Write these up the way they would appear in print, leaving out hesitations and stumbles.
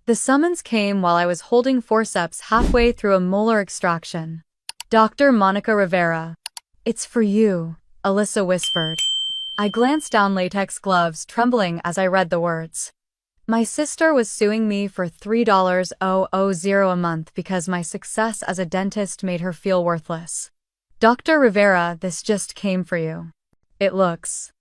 The summons came while I was holding forceps halfway through a molar extraction. Dr. Monica Rivera. It's for you, Alyssa whispered. I glanced down latex gloves, trembling as I read the words. My sister was suing me for $3,000 a month because my success as a dentist made her feel worthless. Dr. Rivera, this just came for you. It looks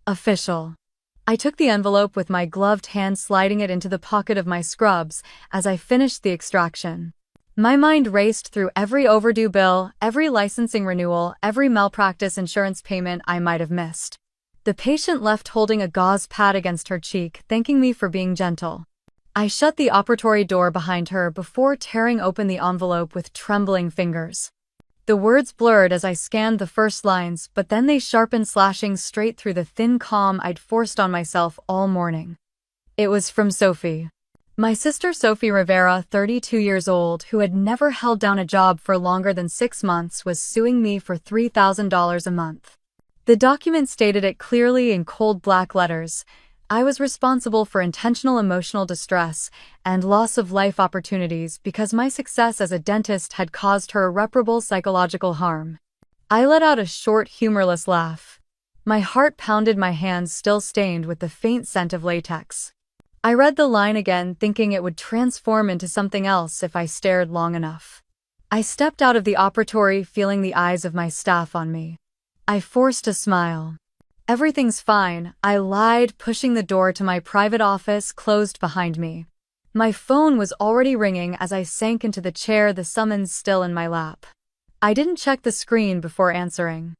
official. I took the envelope with my gloved hand, sliding it into the pocket of my scrubs as I finished the extraction. My mind raced through every overdue bill, every licensing renewal, every malpractice insurance payment I might have missed. The patient left holding a gauze pad against her cheek, thanking me for being gentle. I shut the operatory door behind her before tearing open the envelope with trembling fingers. The words blurred as I scanned the first lines, but then they sharpened, slashing straight through the thin calm I'd forced on myself all morning. It was from Sophie. My sister Sophie Rivera, 32 years old, who had never held down a job for longer than 6 months, was suing me for $3,000 a month. The document stated it clearly in cold black letters. I was responsible for intentional emotional distress and loss of life opportunities because my success as a dentist had caused her irreparable psychological harm. I let out a short, humorless laugh. My heart pounded, my hands still stained with the faint scent of latex. I read the line again, thinking it would transform into something else if I stared long enough. I stepped out of the operatory, feeling the eyes of my staff on me. I forced a smile. Everything's fine, I lied, pushing the door to my private office closed behind me. My phone was already ringing as I sank into the chair, the summons still in my lap. I didn't check the screen before answering.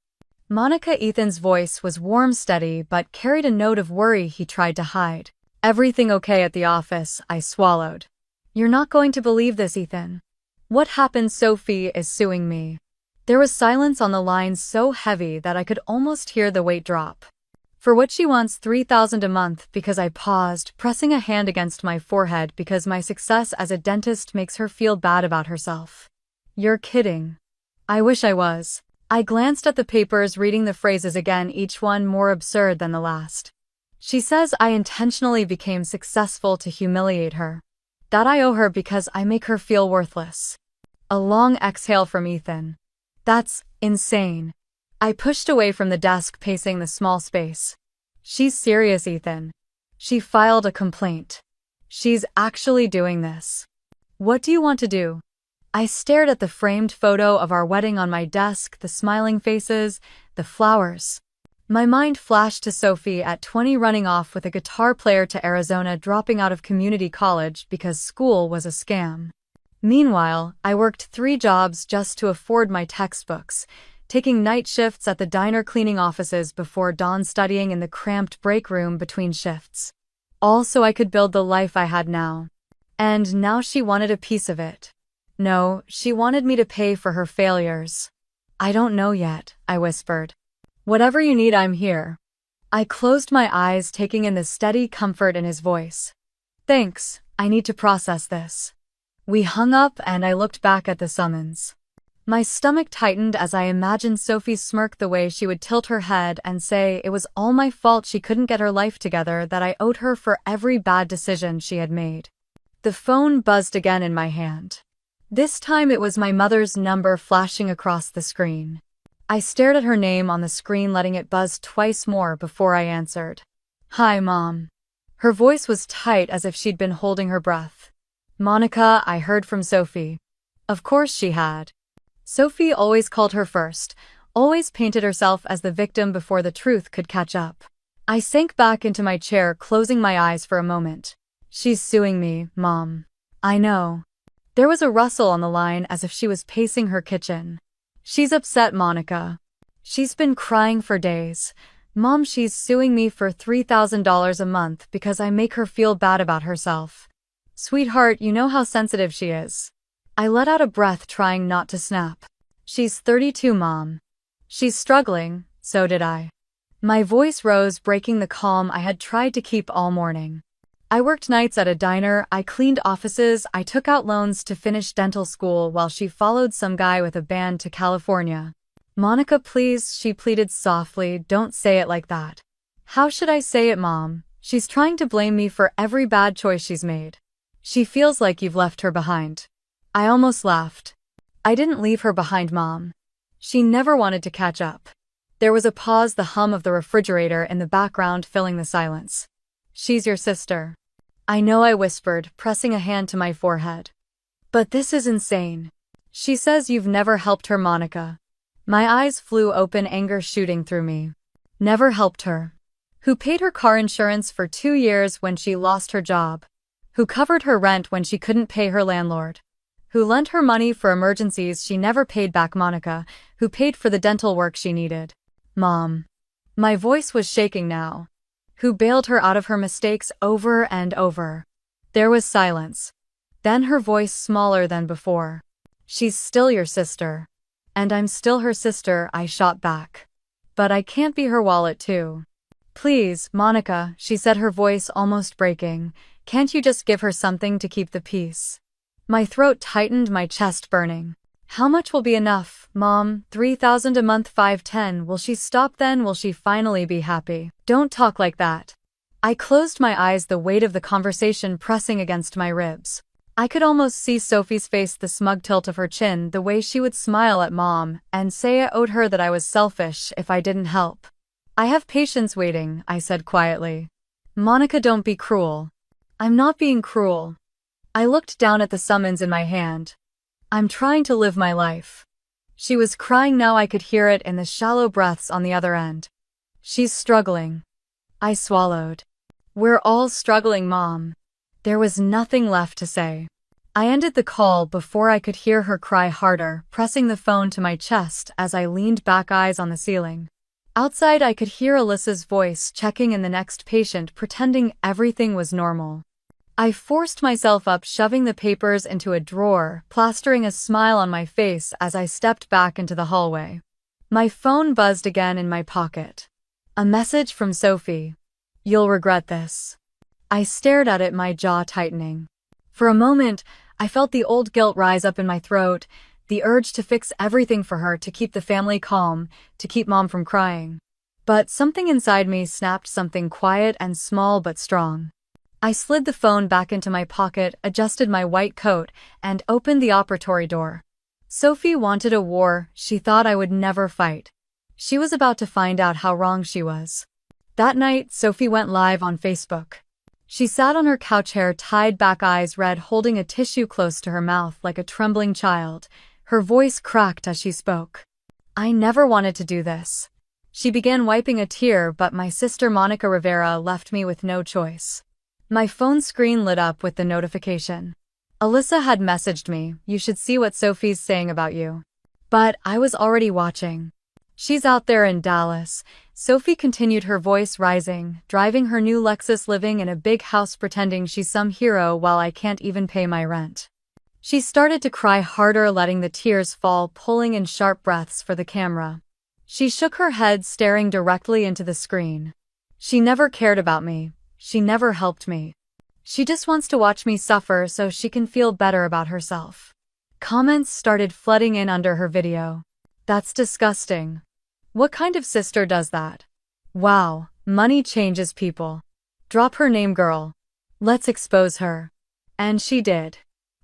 Monica. Ethan's voice was warm, steady, but carried a note of worry he tried to hide. Everything okay at the office? I swallowed. You're not going to believe this, Ethan. What happened? Sophie is suing me. There was silence on the line, so heavy that I could almost hear the weight drop. For what? She wants $3,000 a month. Because I paused, pressing a hand against my forehead, because my success as a dentist makes her feel bad about herself. You're kidding. I wish I was. I glanced at the papers, reading the phrases again, each one more absurd than the last. She says I intentionally became successful to humiliate her. That I owe her because I make her feel worthless. A long exhale from Ethan. That's insane. I pushed away from the desk, pacing the small space. She's serious, Ethan. She filed a complaint. She's actually doing this. What do you want to do? I stared at the framed photo of our wedding on my desk, the smiling faces, the flowers. My mind flashed to Sophie at 20, running off with a guitar player to Arizona, dropping out of community college because school was a scam. Meanwhile, I worked 3 jobs just to afford my textbooks, taking night shifts at the diner, cleaning offices before dawn, studying in the cramped break room between shifts. All so I could build the life I had now. And now she wanted a piece of it. No, she wanted me to pay for her failures. I don't know yet, I whispered. Whatever you need, I'm here. I closed my eyes, taking in the steady comfort in his voice. Thanks, I need to process this. We hung up and I looked back at the summons. My stomach tightened as I imagined Sophie's smirk, the way she would tilt her head and say it was all my fault, she couldn't get her life together, that I owed her for every bad decision she had made. The phone buzzed again in my hand. This time it was my mother's number flashing across the screen. I stared at her name on the screen, letting it buzz twice more before I answered. Hi, Mom. Her voice was tight, as if she'd been holding her breath. Monica, I heard from Sophie. Of course she had. Sophie always called her first, always painted herself as the victim before the truth could catch up. I sank back into my chair, closing my eyes for a moment. She's suing me, Mom. I know. There was a rustle on the line, as if she was pacing her kitchen. She's upset, Monica. She's been crying for days. Mom, she's suing me for $3,000 a month because I make her feel bad about herself. Sweetheart, you know how sensitive she is. I let out a breath, trying not to snap. She's 32, Mom. She's struggling, so did I. My voice rose, breaking the calm I had tried to keep all morning. I worked nights at a diner, I cleaned offices, I took out loans to finish dental school while she followed some guy with a band to California. Monica, please, she pleaded softly, don't say it like that. How should I say it, Mom? She's trying to blame me for every bad choice she's made. She feels like you've left her behind. I almost laughed. I didn't leave her behind, Mom. She never wanted to catch up. There was a pause, the hum of the refrigerator in the background filling the silence. She's your sister. I know, I whispered, pressing a hand to my forehead. But this is insane. She says you've never helped her, Monica. My eyes flew open, anger shooting through me. Never helped her. Who paid her car insurance for 2 years when she lost her job? Who covered her rent when she couldn't pay her landlord? Who lent her money for emergencies she never paid back, Monica? Who paid for the dental work she needed? Mom. My voice was shaking now. Who bailed her out of her mistakes over and over? There was silence. Then her voice smaller than before. She's still your sister. And I'm still her sister, I shot back. But I can't be her wallet too. Please, Monica, she said, her voice almost breaking. Can't you just give her something to keep the peace? My throat tightened, my chest burning. How much will be enough, Mom? 3,000 a month, 510. Will she stop then? Will she finally be happy? Don't talk like that. I closed my eyes, the weight of the conversation pressing against my ribs. I could almost see Sophie's face, the smug tilt of her chin, the way she would smile at Mom and say I owed her, that I was selfish if I didn't help. I have patience waiting, I said quietly. Monica, don't be cruel. I'm not being cruel. I looked down at the summons in my hand. I'm trying to live my life. She was crying now, I could hear it in the shallow breaths on the other end. She's struggling. I swallowed. We're all struggling, Mom. There was nothing left to say. I ended the call before I could hear her cry harder, pressing the phone to my chest as I leaned back, eyes on the ceiling. Outside, I could hear Alyssa's voice checking in the next patient, pretending everything was normal. I forced myself up, shoving the papers into a drawer, plastering a smile on my face as I stepped back into the hallway. My phone buzzed again in my pocket. A message from Sophie. You'll regret this. I stared at it, my jaw tightening. For a moment, I felt the old guilt rise up in my throat, the urge to fix everything for her, to keep the family calm, to keep Mom from crying. But something inside me snapped, something quiet and small but strong. I slid the phone back into my pocket, adjusted my white coat, and opened the operatory door. Sophie wanted a war she thought I would never fight. She was about to find out how wrong she was. That night, Sophie went live on Facebook. She sat on her couch, hair tied back, eyes red, holding a tissue close to her mouth like a trembling child. Her voice cracked as she spoke. I never wanted to do this. She began, wiping a tear, but my sister Monica Rivera left me with no choice. My phone screen lit up with the notification. Alyssa had messaged me, you should see what Sophie's saying about you. But I was already watching. She's out there in Dallas, Sophie continued, her voice rising, driving her new Lexus, living in a big house, pretending she's some hero while I can't even pay my rent. She started to cry harder, letting the tears fall, pulling in sharp breaths for the camera. She shook her head, staring directly into the screen. She never cared about me. She never helped me. She just wants to watch me suffer so she can feel better about herself. Comments started flooding in under her video. That's disgusting. What kind of sister does that? Wow, money changes people. Drop her name, girl. Let's expose her. And she did.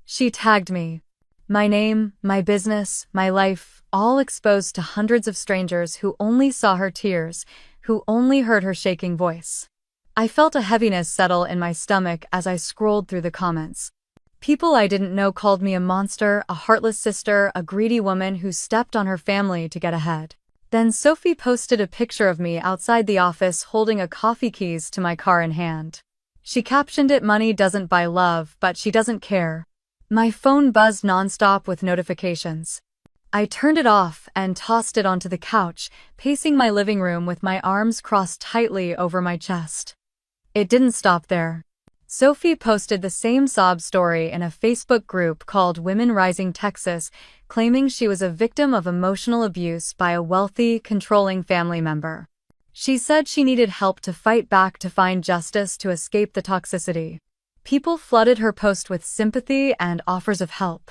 She tagged me. My name, my business, my life, all exposed to hundreds of strangers who only saw her tears, who only heard her shaking voice. I felt a heaviness settle in my stomach as I scrolled through the comments. People I didn't know called me a monster, a heartless sister, a greedy woman who stepped on her family to get ahead. Then Sophie posted a picture of me outside the office holding a coffee, keys to my car in hand. She captioned it, money doesn't buy love, but she doesn't care. My phone buzzed nonstop with notifications. I turned it off and tossed it onto the couch, pacing my living room with my arms crossed tightly over my chest. It didn't stop there. Sophie posted the same sob story in a Facebook group called Women Rising Texas, claiming she was a victim of emotional abuse by a wealthy, controlling family member. She said she needed help to fight back, to find justice, to escape the toxicity. People flooded her post with sympathy and offers of help.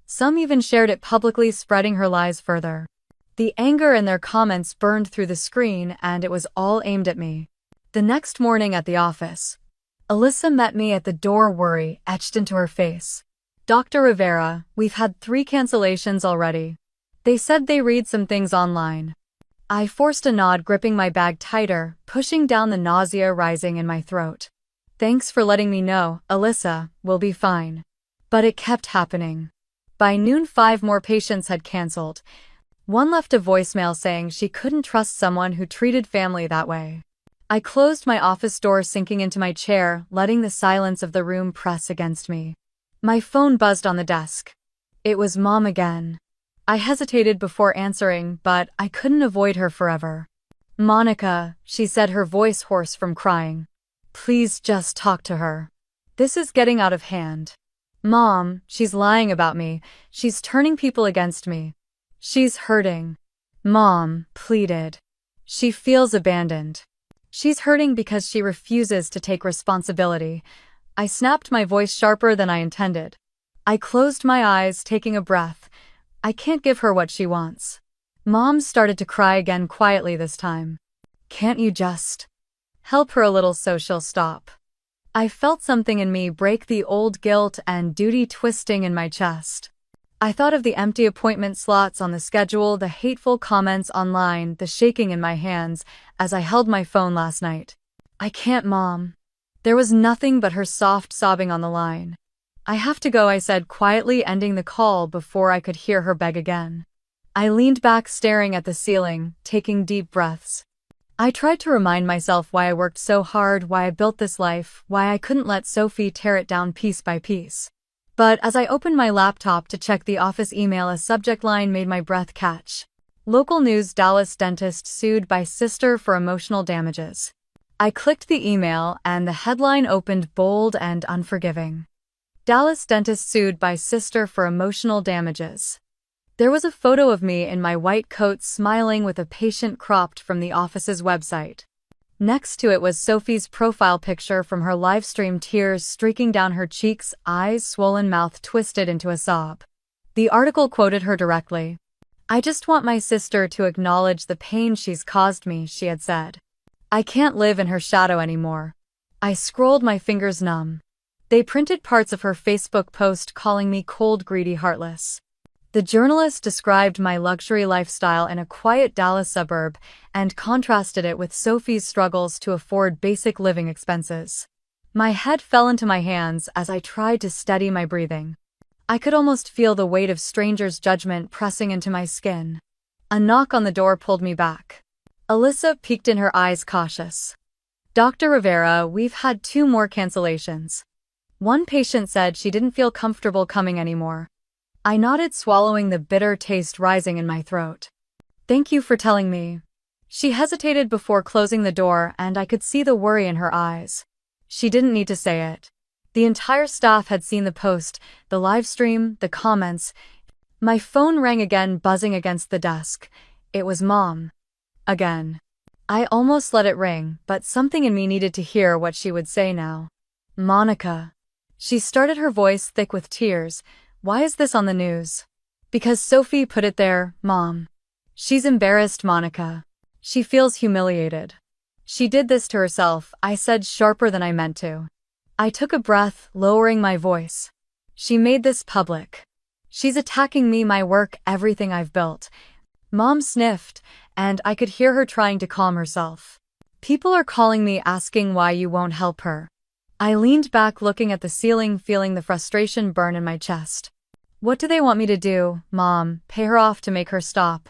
Some even shared it publicly, spreading her lies further. The anger in their comments burned through the screen, and it was all aimed at me. The next morning at the office, Alyssa met me at the door, worry etched into her face. Dr. Rivera, we've had 3 cancellations already. They said they read some things online. I forced a nod, gripping my bag tighter, pushing down the nausea rising in my throat. Thanks for letting me know, Alyssa, we'll be fine. But it kept happening. By noon 5 more patients had canceled. One left a voicemail saying she couldn't trust someone who treated family that way. I closed my office door, sinking into my chair, letting the silence of the room press against me. My phone buzzed on the desk. It was Mom again. I hesitated before answering, but I couldn't avoid her forever. Monica, she said, her voice hoarse from crying. Please just talk to her. This is getting out of hand. Mom, she's lying about me. She's turning people against me. She's hurting. Mom pleaded. She feels abandoned. She's hurting because she refuses to take responsibility. I snapped, my voice sharper than I intended. I closed my eyes, taking a breath. I can't give her what she wants. Mom started to cry again, quietly this time. Can't you just help her a little so she'll stop? I felt something in me break, the old guilt and duty twisting in my chest. I thought of the empty appointment slots on the schedule, the hateful comments online, the shaking in my hands as I held my phone last night. I can't, Mom. There was nothing but her soft sobbing on the line. I have to go, I said quietly, ending the call before I could hear her beg again. I leaned back, staring at the ceiling, taking deep breaths. I tried to remind myself why I worked so hard, why I built this life, why I couldn't let Sophie tear it down piece by piece. But as I opened my laptop to check the office email, a subject line made my breath catch. Local news: Dallas dentist sued by sister for emotional damages. I clicked the email and the headline opened, bold and unforgiving. Dallas dentist sued by sister for emotional damages. There was a photo of me in my white coat, smiling with a patient cropped from the office's website. Next to it was Sophie's profile picture from her live stream, tears streaking down her cheeks, eyes swollen, mouth twisted into a sob. The article quoted her directly. I just want my sister to acknowledge the pain she's caused me, she had said. I can't live in her shadow anymore. I scrolled, my fingers numb. They printed parts of her Facebook post calling me cold, greedy, heartless. The journalist described my luxury lifestyle in a quiet Dallas suburb and contrasted it with Sophie's struggles to afford basic living expenses. My head fell into my hands as I tried to steady my breathing. I could almost feel the weight of strangers' judgment pressing into my skin. A knock on the door pulled me back. Alyssa peeked in, her eyes cautious. Dr. Rivera, we've had 2 more cancellations. One patient said she didn't feel comfortable coming anymore. I nodded, swallowing the bitter taste rising in my throat. Thank you for telling me. She hesitated before closing the door, and I could see the worry in her eyes. She didn't need to say it. The entire staff had seen the post, the live stream, the comments. My phone rang again, buzzing against the desk. It was Mom. Again. I almost let it ring, but something in me needed to hear what she would say now. Monica. She started, her voice thick with tears. Why is this on the news? Because Sophie put it there, Mom. She's embarrassed, Monica. She feels humiliated. She did this to herself, I said, sharper than I meant to. I took a breath, lowering my voice. She made this public. She's attacking me, my work, everything I've built. Mom sniffed, and I could hear her trying to calm herself. People are calling me, asking why you won't help her. I leaned back, looking at the ceiling, feeling the frustration burn in my chest. What do they want me to do, Mom? Pay her off to make her stop?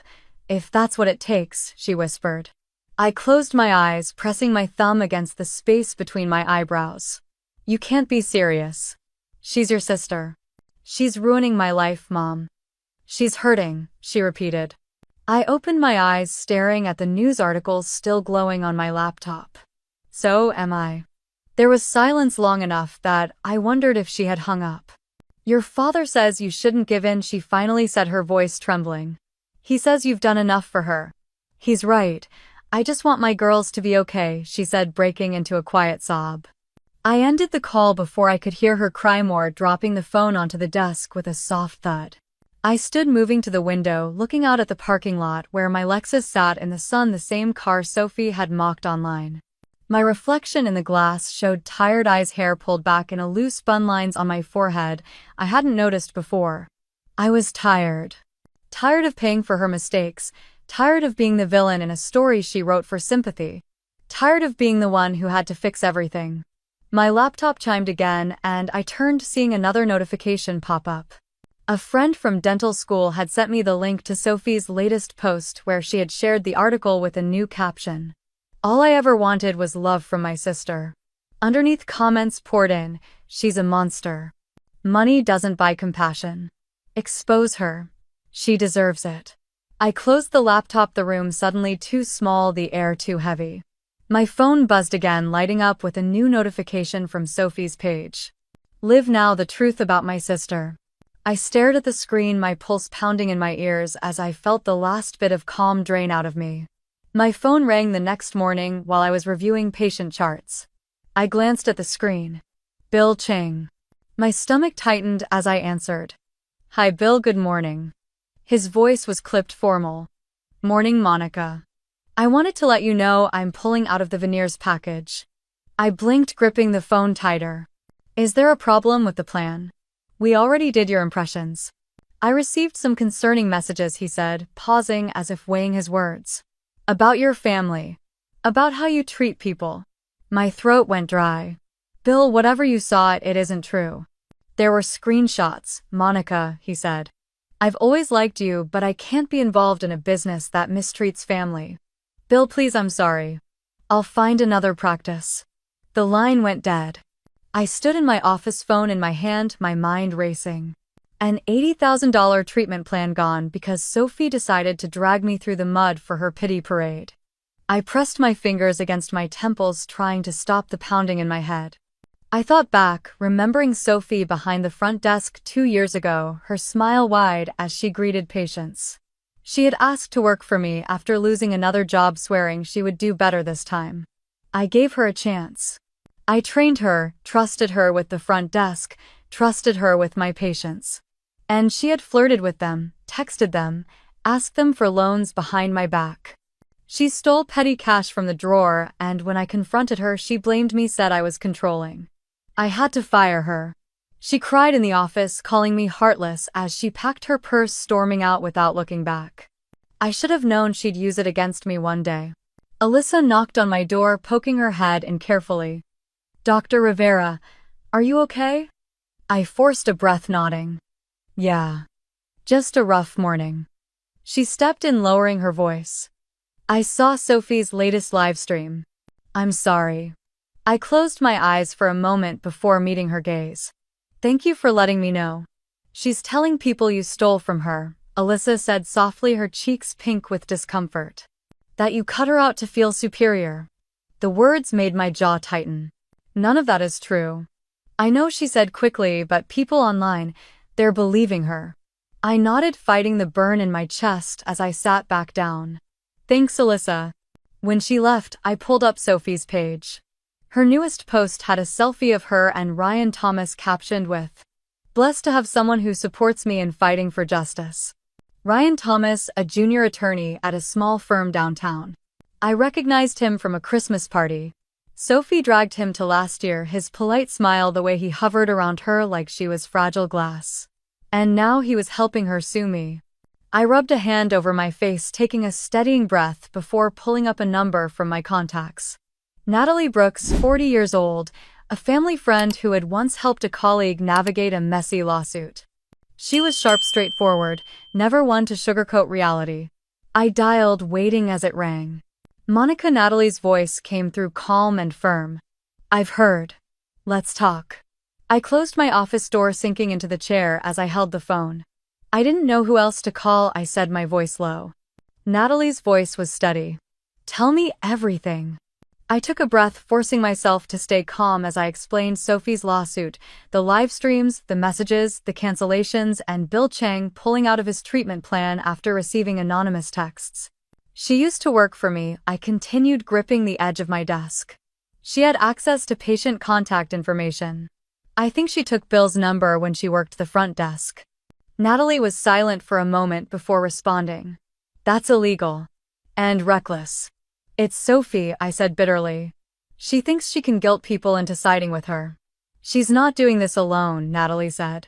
If that's what it takes, she whispered. I closed my eyes, pressing my thumb against the space between my eyebrows. You can't be serious. She's your sister. She's ruining my life, Mom. She's hurting, she repeated. I opened my eyes, staring at the news articles still glowing on my laptop. So am I. There was silence long enough that I wondered if she had hung up. Your father says you shouldn't give in, she finally said, her voice trembling. He says you've done enough for her. He's right. I just want my girls to be okay, she said, breaking into a quiet sob. I ended the call before I could hear her cry more, dropping the phone onto the desk with a soft thud. I stood, moving to the window, looking out at the parking lot where my Lexus sat in the sun, the same car Sophie had mocked online. My reflection in the glass showed tired eyes, hair pulled back in a loose bun, lines on my forehead I hadn't noticed before. I was tired. Tired of paying for her mistakes, tired of being the villain in a story she wrote for sympathy, tired of being the one who had to fix everything. My laptop chimed again, and I turned, seeing another notification pop up. A friend from dental school had sent me the link to Sophie's latest post, where she had shared the article with a new caption. All I ever wanted was love from my sister. Underneath, comments poured in. She's a monster. Money doesn't buy compassion. Expose her. She deserves it. I closed the laptop, the room suddenly too small, the air too heavy. My phone buzzed again, lighting up with a new notification from Sophie's page. Live now, the truth about my sister. I stared at the screen, my pulse pounding in my ears as I felt the last bit of calm drain out of me. My phone rang the next morning while I was reviewing patient charts. I glanced at the screen. Bill Chang. My stomach tightened as I answered. Hi Bill, good morning. His voice was clipped formal. Morning, Monica. I wanted to let you know I'm pulling out of the veneers package. I blinked, gripping the phone tighter. Is there a problem with the plan? We already did your impressions. I received some concerning messages, he said, pausing as if weighing his words. About your family. About how you treat people. My throat went dry. Bill, whatever you saw, it isn't true. There were screenshots, Monica, he said. I've always liked you, but I can't be involved in a business that mistreats family. Bill, please, I'm sorry. I'll find another practice. The line went dead. I stood in my office, phone in my hand, my mind racing. An $80,000 treatment plan gone because Sophie decided to drag me through the mud for her pity parade. I pressed my fingers against my temples, trying to stop the pounding in my head. I thought back, remembering Sophie behind the front desk 2 years ago, her smile wide as she greeted patients. She had asked to work for me after losing another job, swearing she would do better this time. I gave her a chance. I trained her, trusted her with the front desk, trusted her with my patients. And she had flirted with them, texted them, asked them for loans behind my back. She stole petty cash from the drawer, and when I confronted her, she blamed me, said I was controlling. I had to fire her. She cried in the office, calling me heartless as she packed her purse, storming out without looking back. I should have known she'd use it against me one day. Alyssa knocked on my door, poking her head in carefully. Dr. Rivera, are you okay? I forced a breath, nodding. Yeah. Just a rough morning. She stepped in, lowering her voice. I saw Sophie's latest live stream. I'm sorry. I closed my eyes for a moment before meeting her gaze. Thank you for letting me know. She's telling people you stole from her, Alyssa said softly, her cheeks pink with discomfort. That you cut her out to feel superior. The words made my jaw tighten. None of that is true. I know, she said quickly, but people online, they're believing her. I nodded, fighting the burn in my chest as I sat back down. Thanks, Alyssa. When she left, I pulled up Sophie's page. Her newest post had a selfie of her and Ryan Thomas, captioned with, "Blessed to have someone who supports me in fighting for justice." Ryan Thomas, a junior attorney at a small firm downtown. I recognized him from a Christmas party. Sophie dragged him to last year, his polite smile, the way he hovered around her like she was fragile glass. And now he was helping her sue me. I rubbed a hand over my face, taking a steadying breath before pulling up a number from my contacts. Natalie Brooks, 40 years old, a family friend who had once helped a colleague navigate a messy lawsuit. She was sharp, straightforward, never one to sugarcoat reality. I dialed, waiting as it rang. Monica, Natalie's voice came through, calm and firm. I've heard. Let's talk. I closed my office door, sinking into the chair as I held the phone. I didn't know who else to call, I said, my voice low. Natalie's voice was steady. Tell me everything. I took a breath, forcing myself to stay calm as I explained Sophie's lawsuit, the live streams, the messages, the cancellations, and Bill Chang pulling out of his treatment plan after receiving anonymous texts. She used to work for me, I continued, gripping the edge of my desk. She had access to patient contact information. I think she took Bill's number when she worked the front desk. Natalie was silent for a moment before responding. That's illegal. And reckless. It's Sophie, I said bitterly. She thinks she can guilt people into siding with her. She's not doing this alone, Natalie said.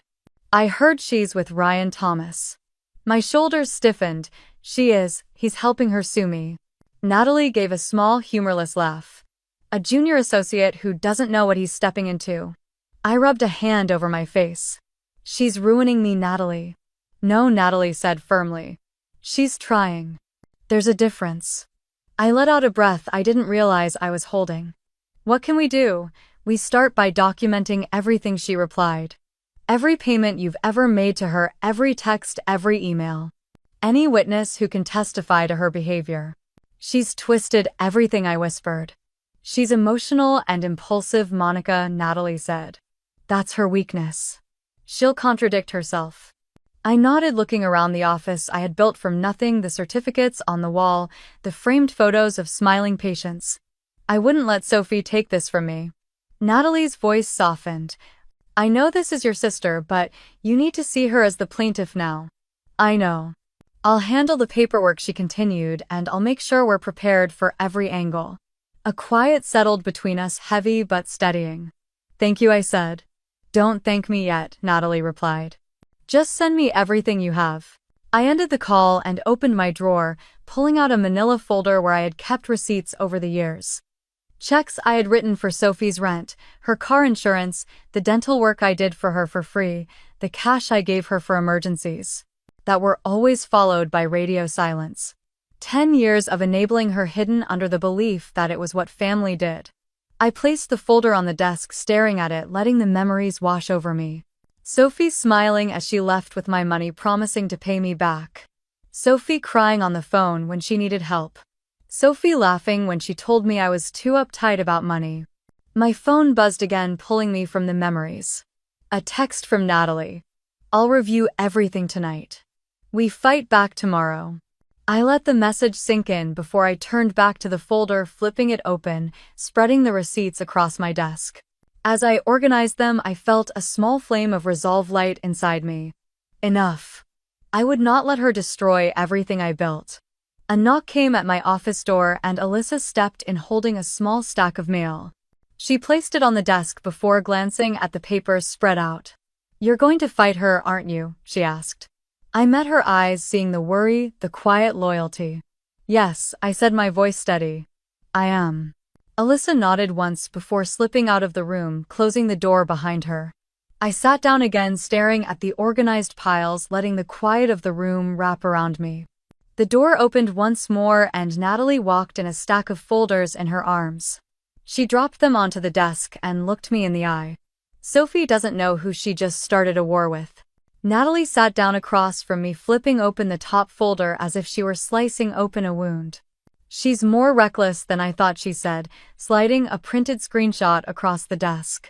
I heard she's with Ryan Thomas. My shoulders stiffened. He's helping her sue me. Natalie gave a small, humorless laugh. A junior associate who doesn't know what he's stepping into. I rubbed a hand over my face. She's ruining me, Natalie. No, Natalie said firmly. She's trying. There's a difference. I let out a breath I didn't realize I was holding. What can we do? We start by documenting everything, she replied. Every payment you've ever made to her, every text, every email. Any witness who can testify to her behavior. She's twisted everything, I whispered. She's emotional and impulsive, Monica, Natalie said. That's her weakness. She'll contradict herself. I nodded, looking around the office I had built from nothing, the certificates on the wall, the framed photos of smiling patients. I wouldn't let Sophie take this from me. Natalie's voice softened. I know this is your sister, but you need to see her as the plaintiff now. I know. I'll handle the paperwork, she continued, and I'll make sure we're prepared for every angle. A quiet settled between us, heavy but steadying. Thank you, I said. Don't thank me yet, Natalie replied. Just send me everything you have. I ended the call and opened my drawer, pulling out a manila folder where I had kept receipts over the years. Checks I had written for Sophie's rent, her car insurance, the dental work I did for her for free, the cash I gave her for emergencies. That were always followed by radio silence. 10 years of enabling her hidden under the belief that it was what family did. I placed the folder on the desk, staring at it, letting the memories wash over me. Sophie smiling as she left with my money, promising to pay me back. Sophie crying on the phone when she needed help. Sophie laughing when she told me I was too uptight about money. My phone buzzed again, pulling me from the memories. A text from Natalie. I'll review everything tonight. We fight back tomorrow. I let the message sink in before I turned back to the folder, flipping it open, spreading the receipts across my desk. As I organized them, I felt a small flame of resolve light inside me. Enough. I would not let her destroy everything I built. A knock came at my office door and Alyssa stepped in, holding a small stack of mail. She placed it on the desk before glancing at the papers spread out. You're going to fight her, aren't you? She asked. I met her eyes, seeing the worry, the quiet loyalty. Yes, I said, my voice steady. I am. Alyssa nodded once before slipping out of the room, closing the door behind her. I sat down again, staring at the organized piles, letting the quiet of the room wrap around me. The door opened once more and Natalie walked in, a stack of folders in her arms. She dropped them onto the desk and looked me in the eye. Sophie doesn't know who she just started a war with. Natalie sat down across from me, flipping open the top folder as if she were slicing open a wound. She's more reckless than I thought, she said, sliding a printed screenshot across the desk.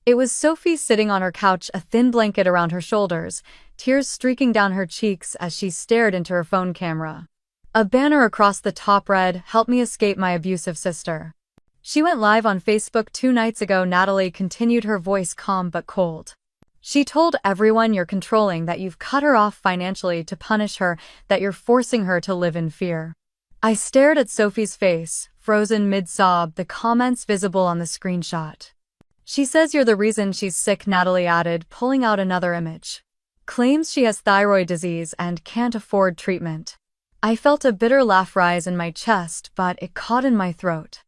It was Sophie sitting on her couch, a thin blanket around her shoulders, tears streaking down her cheeks as she stared into her phone camera. A banner across the top read, "Help me escape my abusive sister." She went live on Facebook 2 nights ago, Natalie continued, her voice calm but cold. She told everyone you're controlling, that you've cut her off financially to punish her, that you're forcing her to live in fear. I stared at Sophie's face, frozen mid-sob, the comments visible on the screenshot. She says you're the reason she's sick, Natalie added, pulling out another image. Claims she has thyroid disease and can't afford treatment. I felt a bitter laugh rise in my chest, but it caught in my throat.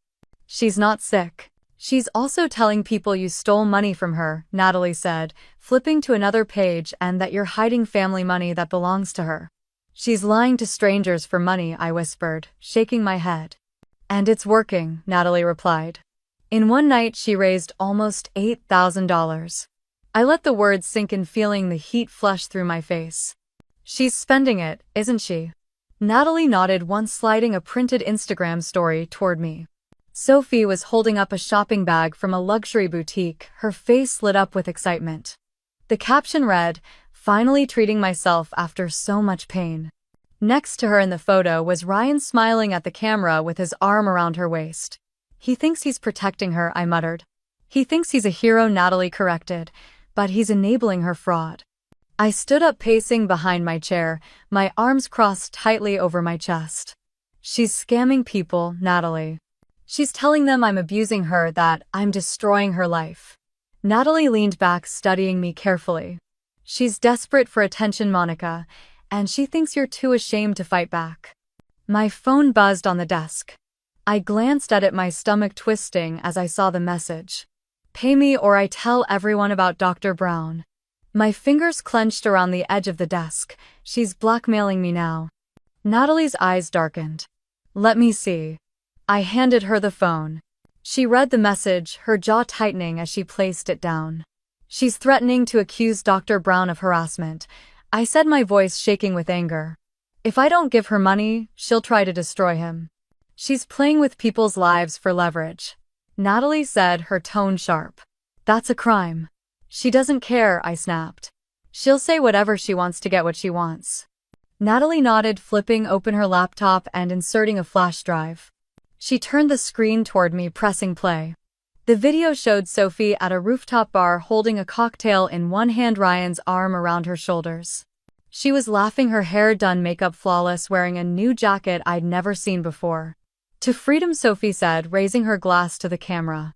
She's not sick. She's also telling people you stole money from her, Natalie said, flipping to another page, and that you're hiding family money that belongs to her. She's lying to strangers for money, I whispered, shaking my head. And it's working, Natalie replied. In one night she raised almost $8,000. I let the words sink in, feeling the heat flush through my face. She's spending it, isn't she? Natalie nodded, once sliding a printed Instagram story toward me. Sophie was holding up a shopping bag from a luxury boutique, her face lit up with excitement. The caption read, "Finally treating myself after so much pain." Next to her in the photo was Ryan, smiling at the camera with his arm around her waist. He thinks he's protecting her, I muttered. He thinks he's a hero, Natalie corrected, but he's enabling her fraud. I stood up, pacing behind my chair, my arms crossed tightly over my chest. She's scamming people, Natalie. She's telling them I'm abusing her, that I'm destroying her life. Natalie leaned back, studying me carefully. She's desperate for attention, Monica, and she thinks you're too ashamed to fight back. My phone buzzed on the desk. I glanced at it, my stomach twisting as I saw the message. Pay me or I tell everyone about Dr. Brown. My fingers clenched around the edge of the desk. She's blackmailing me now. Natalie's eyes darkened. Let me see. I handed her the phone. She read the message, her jaw tightening as she placed it down. She's threatening to accuse Dr. Brown of harassment, I said, my voice shaking with anger. If I don't give her money, she'll try to destroy him. She's playing with people's lives for leverage. Natalie said, her tone sharp. That's a crime. She doesn't care, I snapped. She'll say whatever she wants to get what she wants. Natalie nodded, flipping open her laptop and inserting a flash drive. She turned the screen toward me, pressing play. The video showed Sophie at a rooftop bar holding a cocktail in one hand, Ryan's arm around her shoulders. She was laughing, her hair done, makeup flawless, wearing a new jacket I'd never seen before. To freedom, Sophie said, raising her glass to the camera.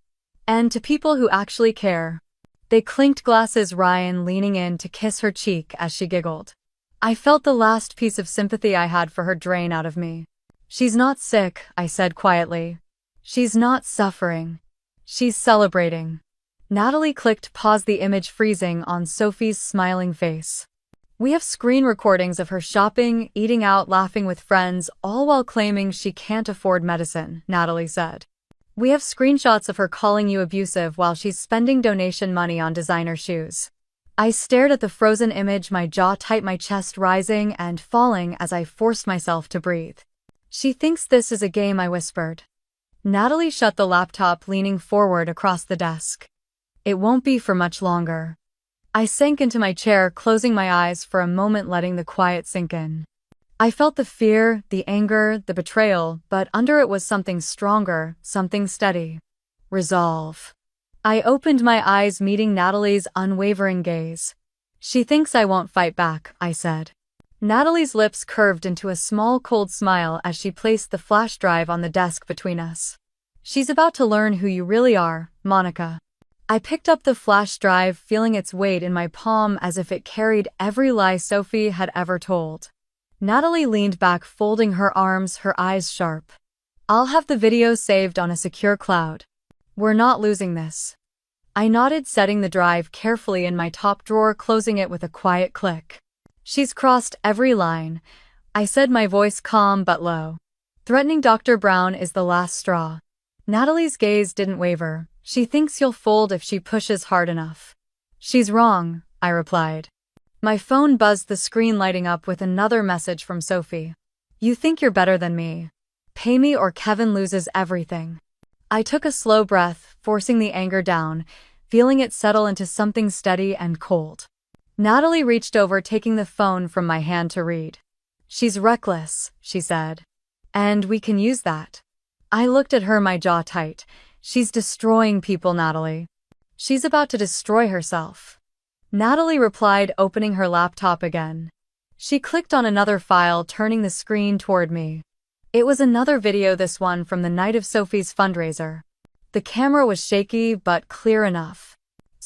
And to people who actually care. They clinked glasses, Ryan leaning in to kiss her cheek as she giggled. I felt the last piece of sympathy I had for her drain out of me. She's not sick, I said quietly. She's not suffering. She's celebrating. Natalie clicked pause, the image freezing on Sophie's smiling face. We have screen recordings of her shopping, eating out, laughing with friends, all while claiming she can't afford medicine, Natalie said. We have screenshots of her calling you abusive while she's spending donation money on designer shoes. I stared at the frozen image, my jaw tight, my chest rising and falling as I forced myself to breathe. She thinks this is a game, I whispered. Natalie shut the laptop, leaning forward across the desk. It won't be for much longer. I sank into my chair, closing my eyes for a moment, letting the quiet sink in. I felt the fear, the anger, the betrayal, but under it was something stronger, something steady. Resolve. I opened my eyes, meeting Natalie's unwavering gaze. She thinks I won't fight back, I said. Natalie's lips curved into a small, cold smile as she placed the flash drive on the desk between us. She's about to learn who you really are, Monica. I picked up the flash drive, feeling its weight in my palm as if it carried every lie Sophie had ever told. Natalie leaned back, folding her arms, her eyes sharp. I'll have the video saved on a secure cloud. We're not losing this. I nodded, setting the drive carefully in my top drawer, closing it with a quiet click. She's crossed every line, I said, my voice calm but low. Threatening Dr. Brown is the last straw. Natalie's gaze didn't waver. She thinks you'll fold if she pushes hard enough. She's wrong, I replied. My phone buzzed, the screen lighting up with another message from Sophie. You think you're better than me. Pay me or Kevin loses everything. I took a slow breath, forcing the anger down, feeling it settle into something steady and cold. Natalie reached over, taking the phone from my hand to read. She's reckless, she said. And we can use that. I looked at her, my jaw tight. She's destroying people, Natalie. She's about to destroy herself. Natalie replied, opening her laptop again. She clicked on another file, turning the screen toward me. It was another video, this one from the night of Sophie's fundraiser. The camera was shaky but clear enough.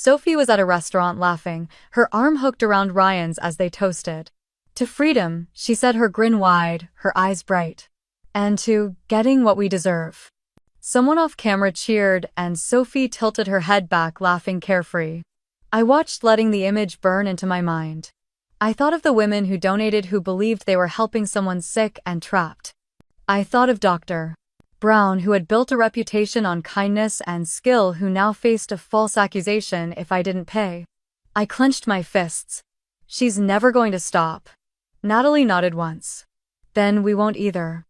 Sophie was at a restaurant laughing, her arm hooked around Ryan's as they toasted. To freedom, she said, her grin wide, her eyes bright. And to getting what we deserve. Someone off camera cheered and Sophie tilted her head back, laughing carefree. I watched, letting the image burn into my mind. I thought of the women who donated, who believed they were helping someone sick and trapped. I thought of Dr. Brown, who had built a reputation on kindness and skill, who now faced a false accusation if I didn't pay. I clenched my fists. She's never going to stop. Natalie nodded once. Then we won't either.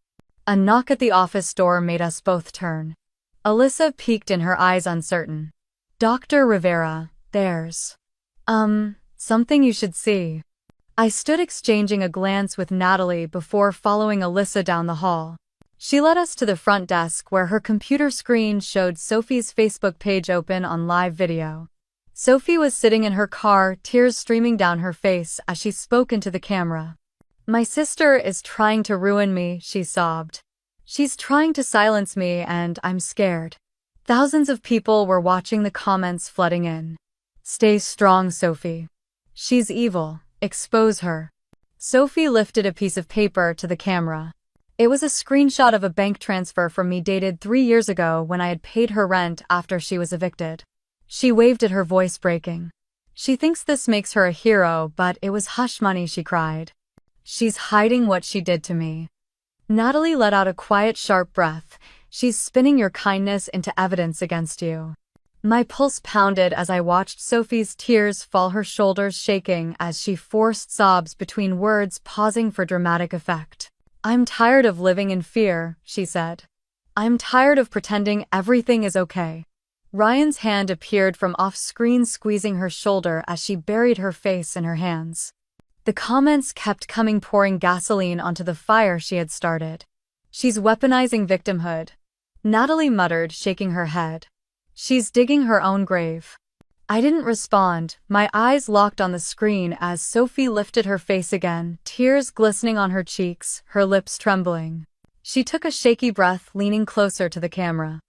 A knock at the office door made us both turn. Alyssa peeked in, her eyes uncertain. Dr. Rivera, there's something you should see. I stood, exchanging a glance with Natalie before following Alyssa down the hall. She led us to the front desk, where her computer screen showed Sophie's Facebook page open on live video. Sophie was sitting in her car, tears streaming down her face as she spoke into the camera. My sister is trying to ruin me, she sobbed. She's trying to silence me and I'm scared. Thousands of people were watching the comments flooding in. Stay strong, Sophie. She's evil. Expose her. Sophie lifted a piece of paper to the camera. It was a screenshot of a bank transfer from me dated 3 years ago when I had paid her rent after she was evicted. She waved at her voice breaking. She thinks this makes her a hero, but it was hush money, she cried. She's hiding what she did to me. Natalie let out a quiet, sharp breath. She's spinning your kindness into evidence against you. My pulse pounded as I watched Sophie's tears fall, her shoulders shaking as she forced sobs between words, pausing for dramatic effect. I'm tired of living in fear, she said. I'm tired of pretending everything is okay. Ryan's hand appeared from off-screen, squeezing her shoulder as she buried her face in her hands. The comments kept coming, pouring gasoline onto the fire she had started. She's weaponizing victimhood, Natalie muttered, shaking her head. She's digging her own grave. I didn't respond, my eyes locked on the screen as Sophie lifted her face again, tears glistening on her cheeks, her lips trembling. She took a shaky breath, leaning closer to the camera.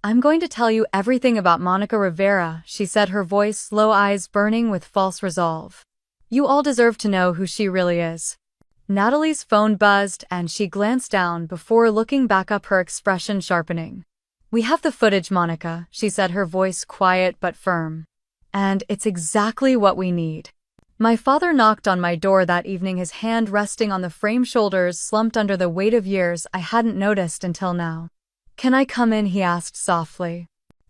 I'm going to tell you everything about Monica Rivera, she said, her voice low, eyes burning with false resolve. You all deserve to know who she really is. Natalie's phone buzzed and she glanced down before looking back up, her expression sharpening. We have the footage, Monica, she said, her voice quiet but firm. And it's exactly what we need. My father knocked on my door that evening, his hand resting on the frame, shoulders slumped under the weight of years I hadn't noticed until now. Can I come in? He asked softly.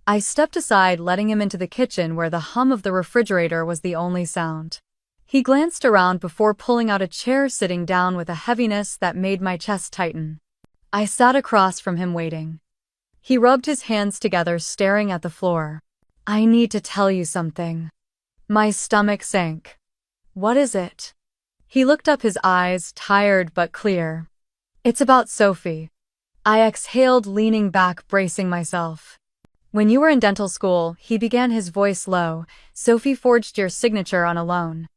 I stepped aside, letting him into the kitchen where the hum of the refrigerator was the only sound. He glanced around before pulling out a chair, sitting down with a heaviness that made my chest tighten. I sat across from him, waiting. He rubbed his hands together, staring at the floor. I need to tell you something. My stomach sank. What is it? He looked up, his eyes tired but clear. It's about Sophie. I exhaled, leaning back, bracing myself. When you were in dental school, he began, his voice low, Sophie forged your signature on a loan.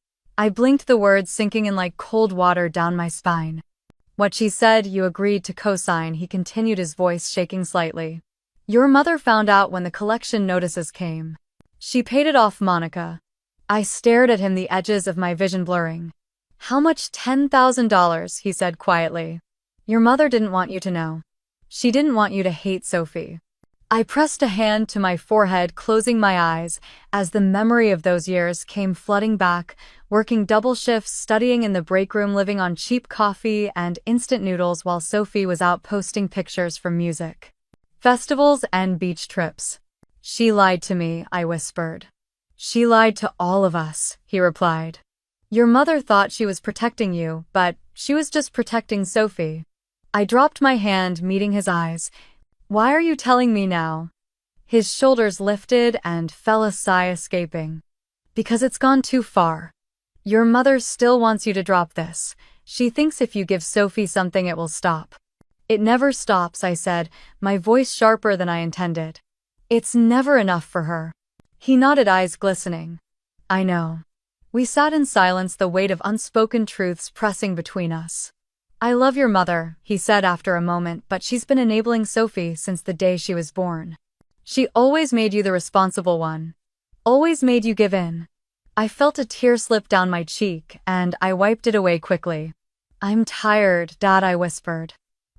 I blinked, the words sinking in like cold water down my spine. What she said, you agreed to co-sign, he continued, his voice shaking slightly. Your mother found out when the collection notices came. She paid it off, Monica. I stared at him, the edges of my vision blurring. How much? $10,000, he said quietly. Your mother didn't want you to know. She didn't want you to hate Sophie. I pressed a hand to my forehead, closing my eyes, as the memory of those years came flooding back, working double shifts, studying in the break room, living on cheap coffee and instant noodles while Sophie was out posting pictures from music, festivals, and beach trips. She lied to me, I whispered. She lied to all of us, he replied. Your mother thought she was protecting you, but she was just protecting Sophie. I dropped my hand, meeting his eyes. Why are you telling me now? His shoulders lifted and fell, a sigh escaping. Because it's gone too far. Your mother still wants you to drop this. She thinks if you give Sophie something it will stop. It never stops, I said, my voice sharper than I intended. It's never enough for her. He nodded, eyes glistening. I know. We sat in silence, the weight of unspoken truths pressing between us. I love your mother, he said after a moment, but she's been enabling Sophie since the day she was born. She always made you the responsible one. Always made you give in. I felt a tear slip down my cheek, and I wiped it away quickly. I'm tired, Dad, I whispered.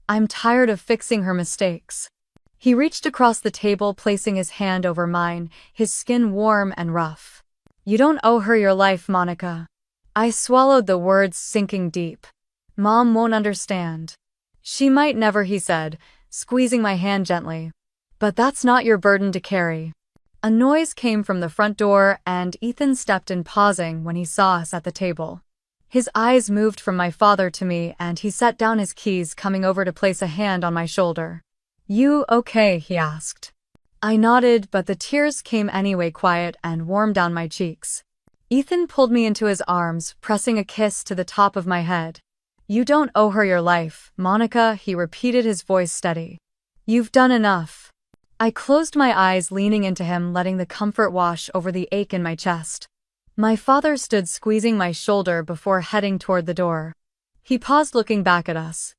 I'm tired of fixing her mistakes. He reached across the table, placing his hand over mine, his skin warm and rough. You don't owe her your life, Monica. I swallowed the words, sinking deep. Mom won't understand. She might never, he said, squeezing my hand gently. But that's not your burden to carry. A noise came from the front door, and Ethan stepped in, pausing when he saw us at the table. His eyes moved from my father to me, and he set down his keys, coming over to place a hand on my shoulder. You okay? He asked. I nodded, but the tears came anyway, quiet and warm down my cheeks. Ethan pulled me into his arms, pressing a kiss to the top of my head. You don't owe her your life, Monica, he repeated, his voice steady. You've done enough. I closed my eyes, leaning into him, letting the comfort wash over the ache in my chest. My father stood, squeezing my shoulder before heading toward the door. He paused, looking back at us.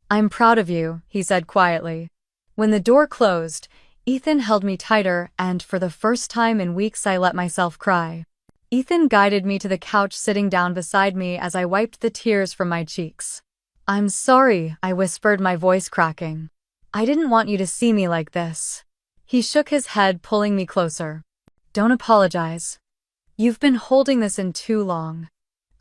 I'm proud of you, he said quietly. When the door closed, Ethan held me tighter and for the first time in weeks I let myself cry. Ethan guided me to the couch, sitting down beside me as I wiped the tears from my cheeks. I'm sorry, I whispered, my voice cracking. I didn't want you to see me like this. He shook his head, pulling me closer. Don't apologize. You've been holding this in too long.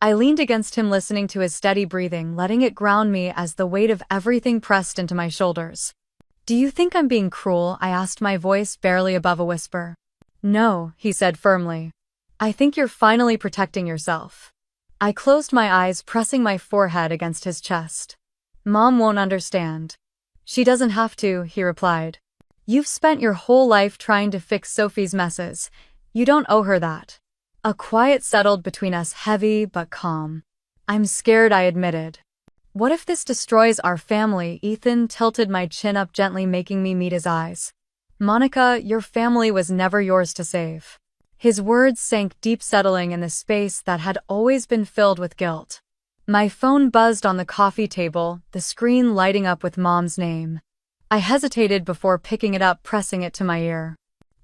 I leaned against him, listening to his steady breathing, letting it ground me as the weight of everything pressed into my shoulders. Do you think I'm being cruel? I asked, my voice barely above a whisper. No, he said firmly. I think you're finally protecting yourself. I closed my eyes, pressing my forehead against his chest. Mom won't understand. She doesn't have to, he replied. You've spent your whole life trying to fix Sophie's messes. You don't owe her that. A quiet settled between us, heavy but calm. I'm scared, I admitted. What if this destroys our family? Ethan tilted my chin up gently, making me meet his eyes. Monica, your family was never yours to save. His words sank deep, settling in the space that had always been filled with guilt. My phone buzzed on the coffee table, the screen lighting up with Mom's name. I hesitated before picking it up, pressing it to my ear.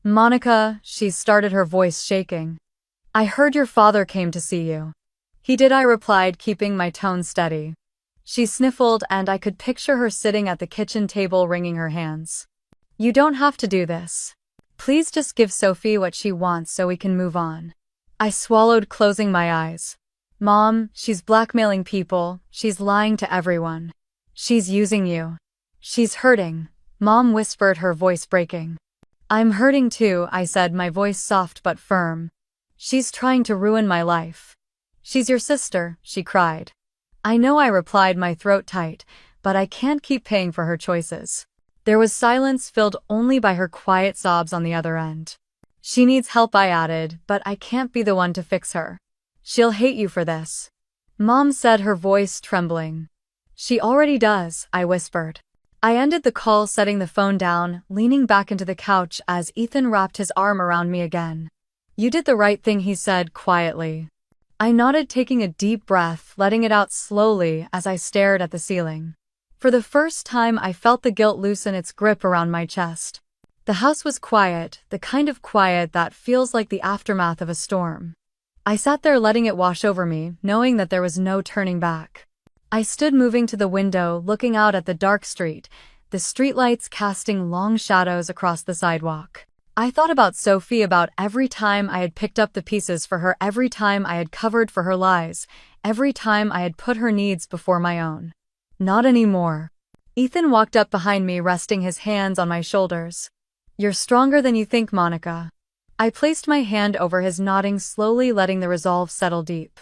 Monica, she started, her voice shaking. I heard your father came to see you. He did, I replied, keeping my tone steady. She sniffled, and I could picture her sitting at the kitchen table, wringing her hands. You don't have to do this. Please just give Sophie what she wants so we can move on. I swallowed, closing my eyes. Mom, she's blackmailing people, she's lying to everyone. She's using you. She's hurting, Mom whispered, her voice breaking. I'm hurting too, I said, my voice soft but firm. She's trying to ruin my life. She's your sister, she cried. I know, I replied, my throat tight, but I can't keep paying for her choices. There was silence, filled only by her quiet sobs on the other end. She needs help, I added, but I can't be the one to fix her. She'll hate you for this. Mom said, her voice trembling. She already does, I whispered. I ended the call, setting the phone down, leaning back into the couch as Ethan wrapped his arm around me again. You did the right thing, he said quietly. I nodded, taking a deep breath, letting it out slowly as I stared at the ceiling. For the first time, I felt the guilt loosen its grip around my chest. The house was quiet, the kind of quiet that feels like the aftermath of a storm. I sat there, letting it wash over me, knowing that there was no turning back. I stood, moving to the window, looking out at the dark street, the streetlights casting long shadows across the sidewalk. I thought about Sophie, about every time I had picked up the pieces for her, every time I had covered for her lies, every time I had put her needs before my own. Not anymore. Ethan walked up behind me, resting his hands on my shoulders. You're stronger than you think, Monica. I placed my hand over his, nodding slowly, letting the resolve settle deep.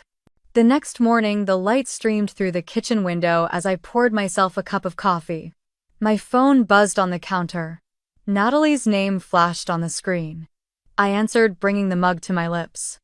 The next morning, the light streamed through the kitchen window as I poured myself a cup of coffee. My phone buzzed on the counter. Natalie's name flashed on the screen. I answered, bringing the mug to my lips.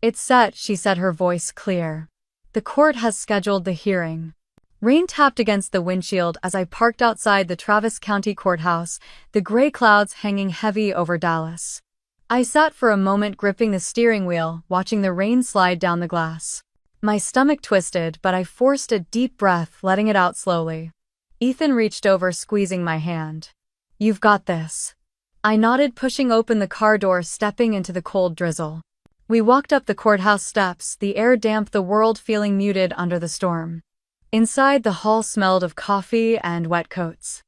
It's set, she said, her voice clear. The court has scheduled the hearing. Rain tapped against the windshield as I parked outside the Travis County Courthouse, the gray clouds hanging heavy over Dallas. I sat for a moment, gripping the steering wheel, watching the rain slide down the glass. My stomach twisted, but I forced a deep breath, letting it out slowly. Ethan reached over, squeezing my hand. You've got this. I nodded, pushing open the car door, stepping into the cold drizzle. We walked up the courthouse steps, the air damp, the world feeling muted under the storm. Inside, the hall smelled of coffee and wet coats.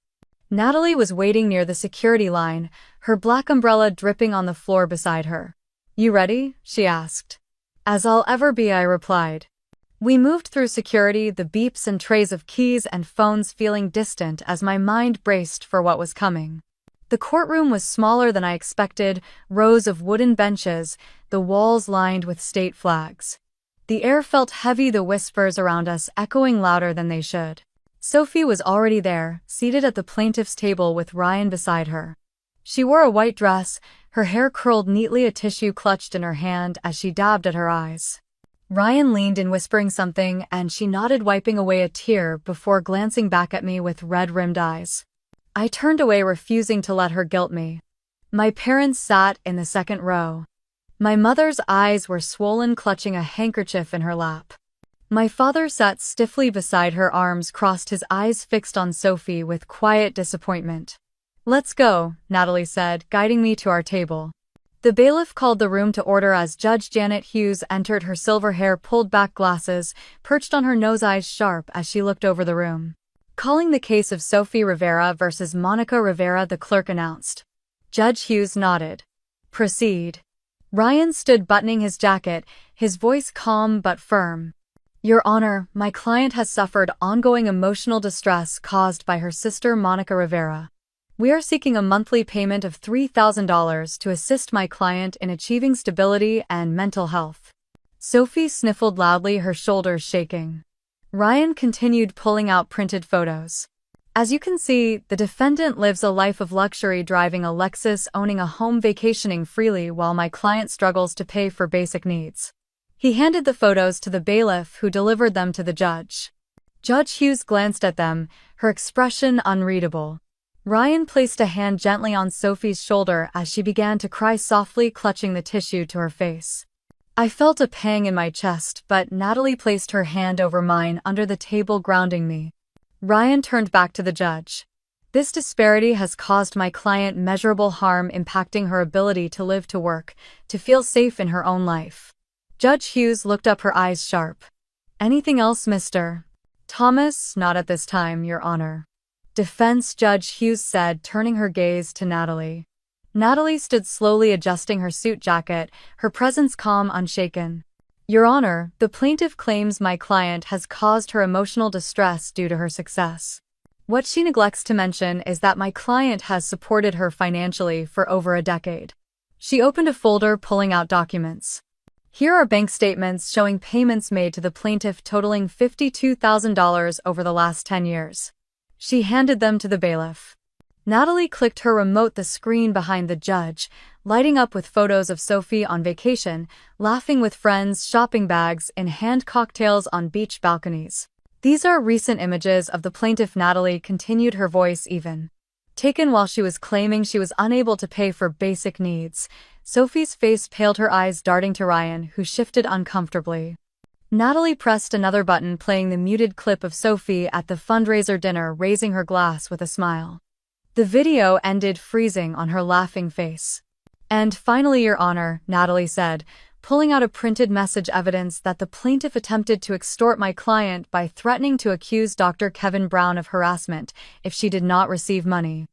Natalie was waiting near the security line, her black umbrella dripping on the floor beside her. You ready? She asked. As I'll ever be, I replied. We moved through security, the beeps and trays of keys and phones feeling distant as my mind braced for what was coming. The courtroom was smaller than I expected, rows of wooden benches, the walls lined with state flags. The air felt heavy, the whispers around us echoing louder than they should. Sophie was already there, seated at the plaintiff's table with Ryan beside her. She wore a white dress, her hair curled neatly, a tissue clutched in her hand as she dabbed at her eyes. Ryan leaned in, whispering something, and she nodded, wiping away a tear before glancing back at me with red-rimmed eyes. I turned away, refusing to let her guilt me. My parents sat in the second row. My mother's eyes were swollen, clutching a handkerchief in her lap. My father sat stiffly beside her, arms crossed, his eyes fixed on Sophie with quiet disappointment. "Let's go," Natalie said, guiding me to our table. The bailiff called the room to order as Judge Janet Hughes entered, her silver hair pulled back, glasses perched on her nose, eyes sharp as she looked over the room. "Calling the case of Sophie Rivera versus Monica Rivera," the clerk announced. Judge Hughes nodded. "Proceed." Ryan stood buttoning his jacket, his voice calm but firm. "Your Honor, my client has suffered ongoing emotional distress caused by her sister Monica Rivera. We are seeking a monthly payment of $3,000 to assist my client in achieving stability and mental health." Sophie sniffled loudly, her shoulders shaking. Ryan continued, pulling out printed photos. "As you can see, the defendant lives a life of luxury, driving a Lexus, owning a home, vacationing freely, while my client struggles to pay for basic needs." He handed the photos to the bailiff, who delivered them to the judge. Judge Hughes glanced at them, her expression unreadable. Ryan placed a hand gently on Sophie's shoulder as she began to cry softly, clutching the tissue to her face. I felt a pang in my chest, but Natalie placed her hand over mine under the table, grounding me. Ryan turned back to the judge. "This disparity has caused my client measurable harm, impacting her ability to live, to work, to feel safe in her own life." Judge Hughes looked up, her eyes sharp. "Anything else, Mr. Thomas?" "Not at this time, Your Honor." "Defense," Judge Hughes said, turning her gaze to Natalie. Natalie stood slowly, adjusting her suit jacket, her presence calm, unshaken. "Your Honor, the plaintiff claims my client has caused her emotional distress due to her success. What she neglects to mention is that my client has supported her financially for over a decade." She opened a folder, pulling out documents. "Here are bank statements showing payments made to the plaintiff totaling $52,000 over the last 10 years. She handed them to the bailiff. Natalie clicked her remote, the screen behind the judge, lighting up with photos of Sophie on vacation, laughing with friends, shopping bags in hand, cocktails on beach balconies. "These are recent images of the plaintiff," Natalie continued, her voice even. "Taken while she was claiming she was unable to pay for basic needs." Sophie's face paled, her eyes darting to Ryan, who shifted uncomfortably. Natalie pressed another button, playing the muted clip of Sophie at the fundraiser dinner, raising her glass with a smile. The video ended, freezing on her laughing face. "And finally, Your Honor," Natalie said, pulling out a printed message, evidence that the plaintiff attempted to extort my client by threatening to accuse Dr. Kevin Brown of harassment if she did not receive money.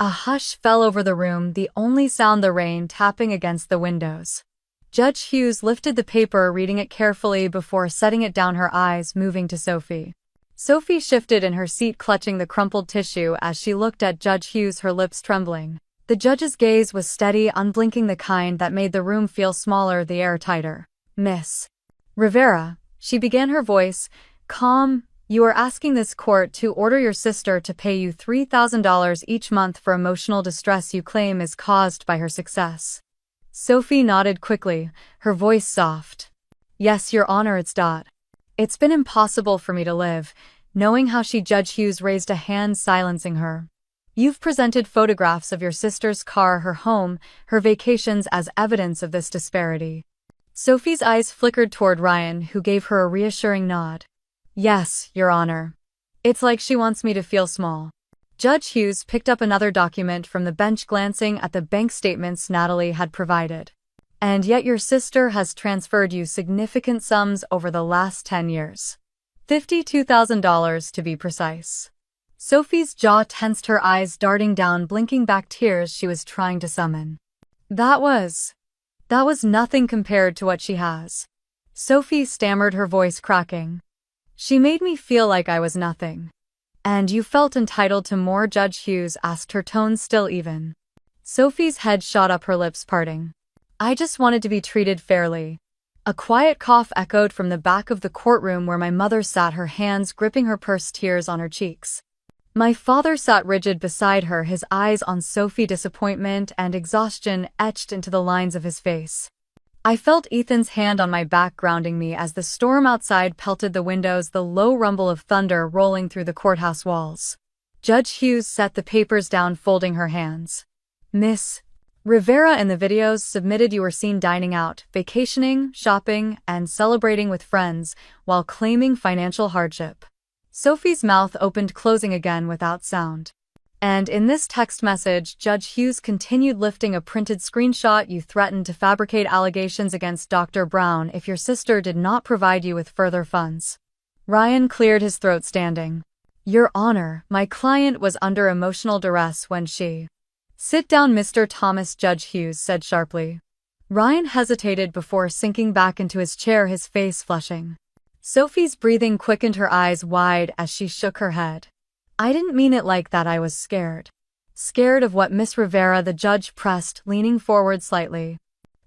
A hush fell over the room, the only sound the rain tapping against the windows. Judge Hughes lifted the paper, reading it carefully before setting it down, her eyes moving to Sophie. Sophie shifted in her seat, clutching the crumpled tissue as she looked at Judge Hughes, her lips trembling. The judge's gaze was steady, unblinking, the kind that made the room feel smaller, the air tighter. "Miss Rivera," she began, her voice calm, "you are asking this court to order your sister to pay you $3,000 each month for emotional distress you claim is caused by her success." Sophie nodded quickly, her voice soft. "Yes, Your Honor, it's been impossible for me to live, knowing how she." Judge Hughes raised a hand, silencing her. "You've presented photographs of your sister's car, her home, her vacations as evidence of this disparity." Sophie's eyes flickered toward Ryan, who gave her a reassuring nod. "Yes, Your Honor. It's like she wants me to feel small." Judge Hughes picked up another document from the bench, glancing at the bank statements Natalie had provided. "And yet your sister has transferred you significant sums over the last 10 years. $52,000 to be precise." Sophie's jaw tensed, her eyes darting down, blinking back tears she was trying to summon. That was nothing compared to what she has." Sophie stammered, her voice cracking. "She made me feel like I was nothing." "And you felt entitled to more?" Judge Hughes asked, her tone still even. Sophie's head shot up, her lips parting. "I just wanted to be treated fairly." A quiet cough echoed from the back of the courtroom where my mother sat, her hands gripping her purse, tears on her cheeks. My father sat rigid beside her, his eyes on Sophie, disappointment and exhaustion etched into the lines of his face. I felt Ethan's hand on my back, grounding me as the storm outside pelted the windows, the low rumble of thunder rolling through the courthouse walls. Judge Hughes set the papers down, folding her hands. "Miss Rivera in the videos submitted you were seen dining out, vacationing, shopping, and celebrating with friends while claiming financial hardship. Sophie's mouth opened closing again without sound. And in this text message, Judge Hughes continued lifting a printed screenshot. You threatened to fabricate allegations against Dr. Brown if your sister did not provide you with further funds. Ryan cleared his throat standing. Your Honor, my client was under emotional duress when she... Sit down, Mr. Thomas, Judge Hughes said sharply. Ryan hesitated before sinking back into his chair, his face flushing. Sophie's breathing quickened, her eyes wide as she shook her head. I didn't mean it like that. I was scared. Scared of what, Miss Rivera? The judge pressed, leaning forward slightly.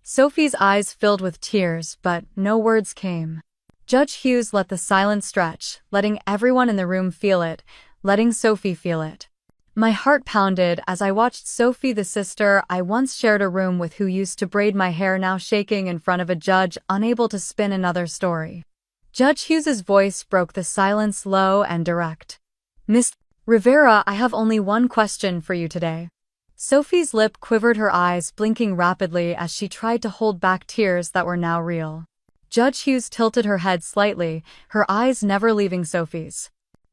Sophie's eyes filled with tears, but no words came. Judge Hughes let the silence stretch, letting everyone in the room feel it, letting Sophie feel it. My heart pounded as I watched Sophie, the sister I once shared a room with who used to braid my hair, now shaking in front of a judge, unable to spin another story. Judge Hughes's voice broke the silence, low and direct. Miss Rivera, I have only one question for you today. Sophie's lip quivered, her eyes blinking rapidly as she tried to hold back tears that were now real. Judge Hughes tilted her head slightly, her eyes never leaving Sophie's.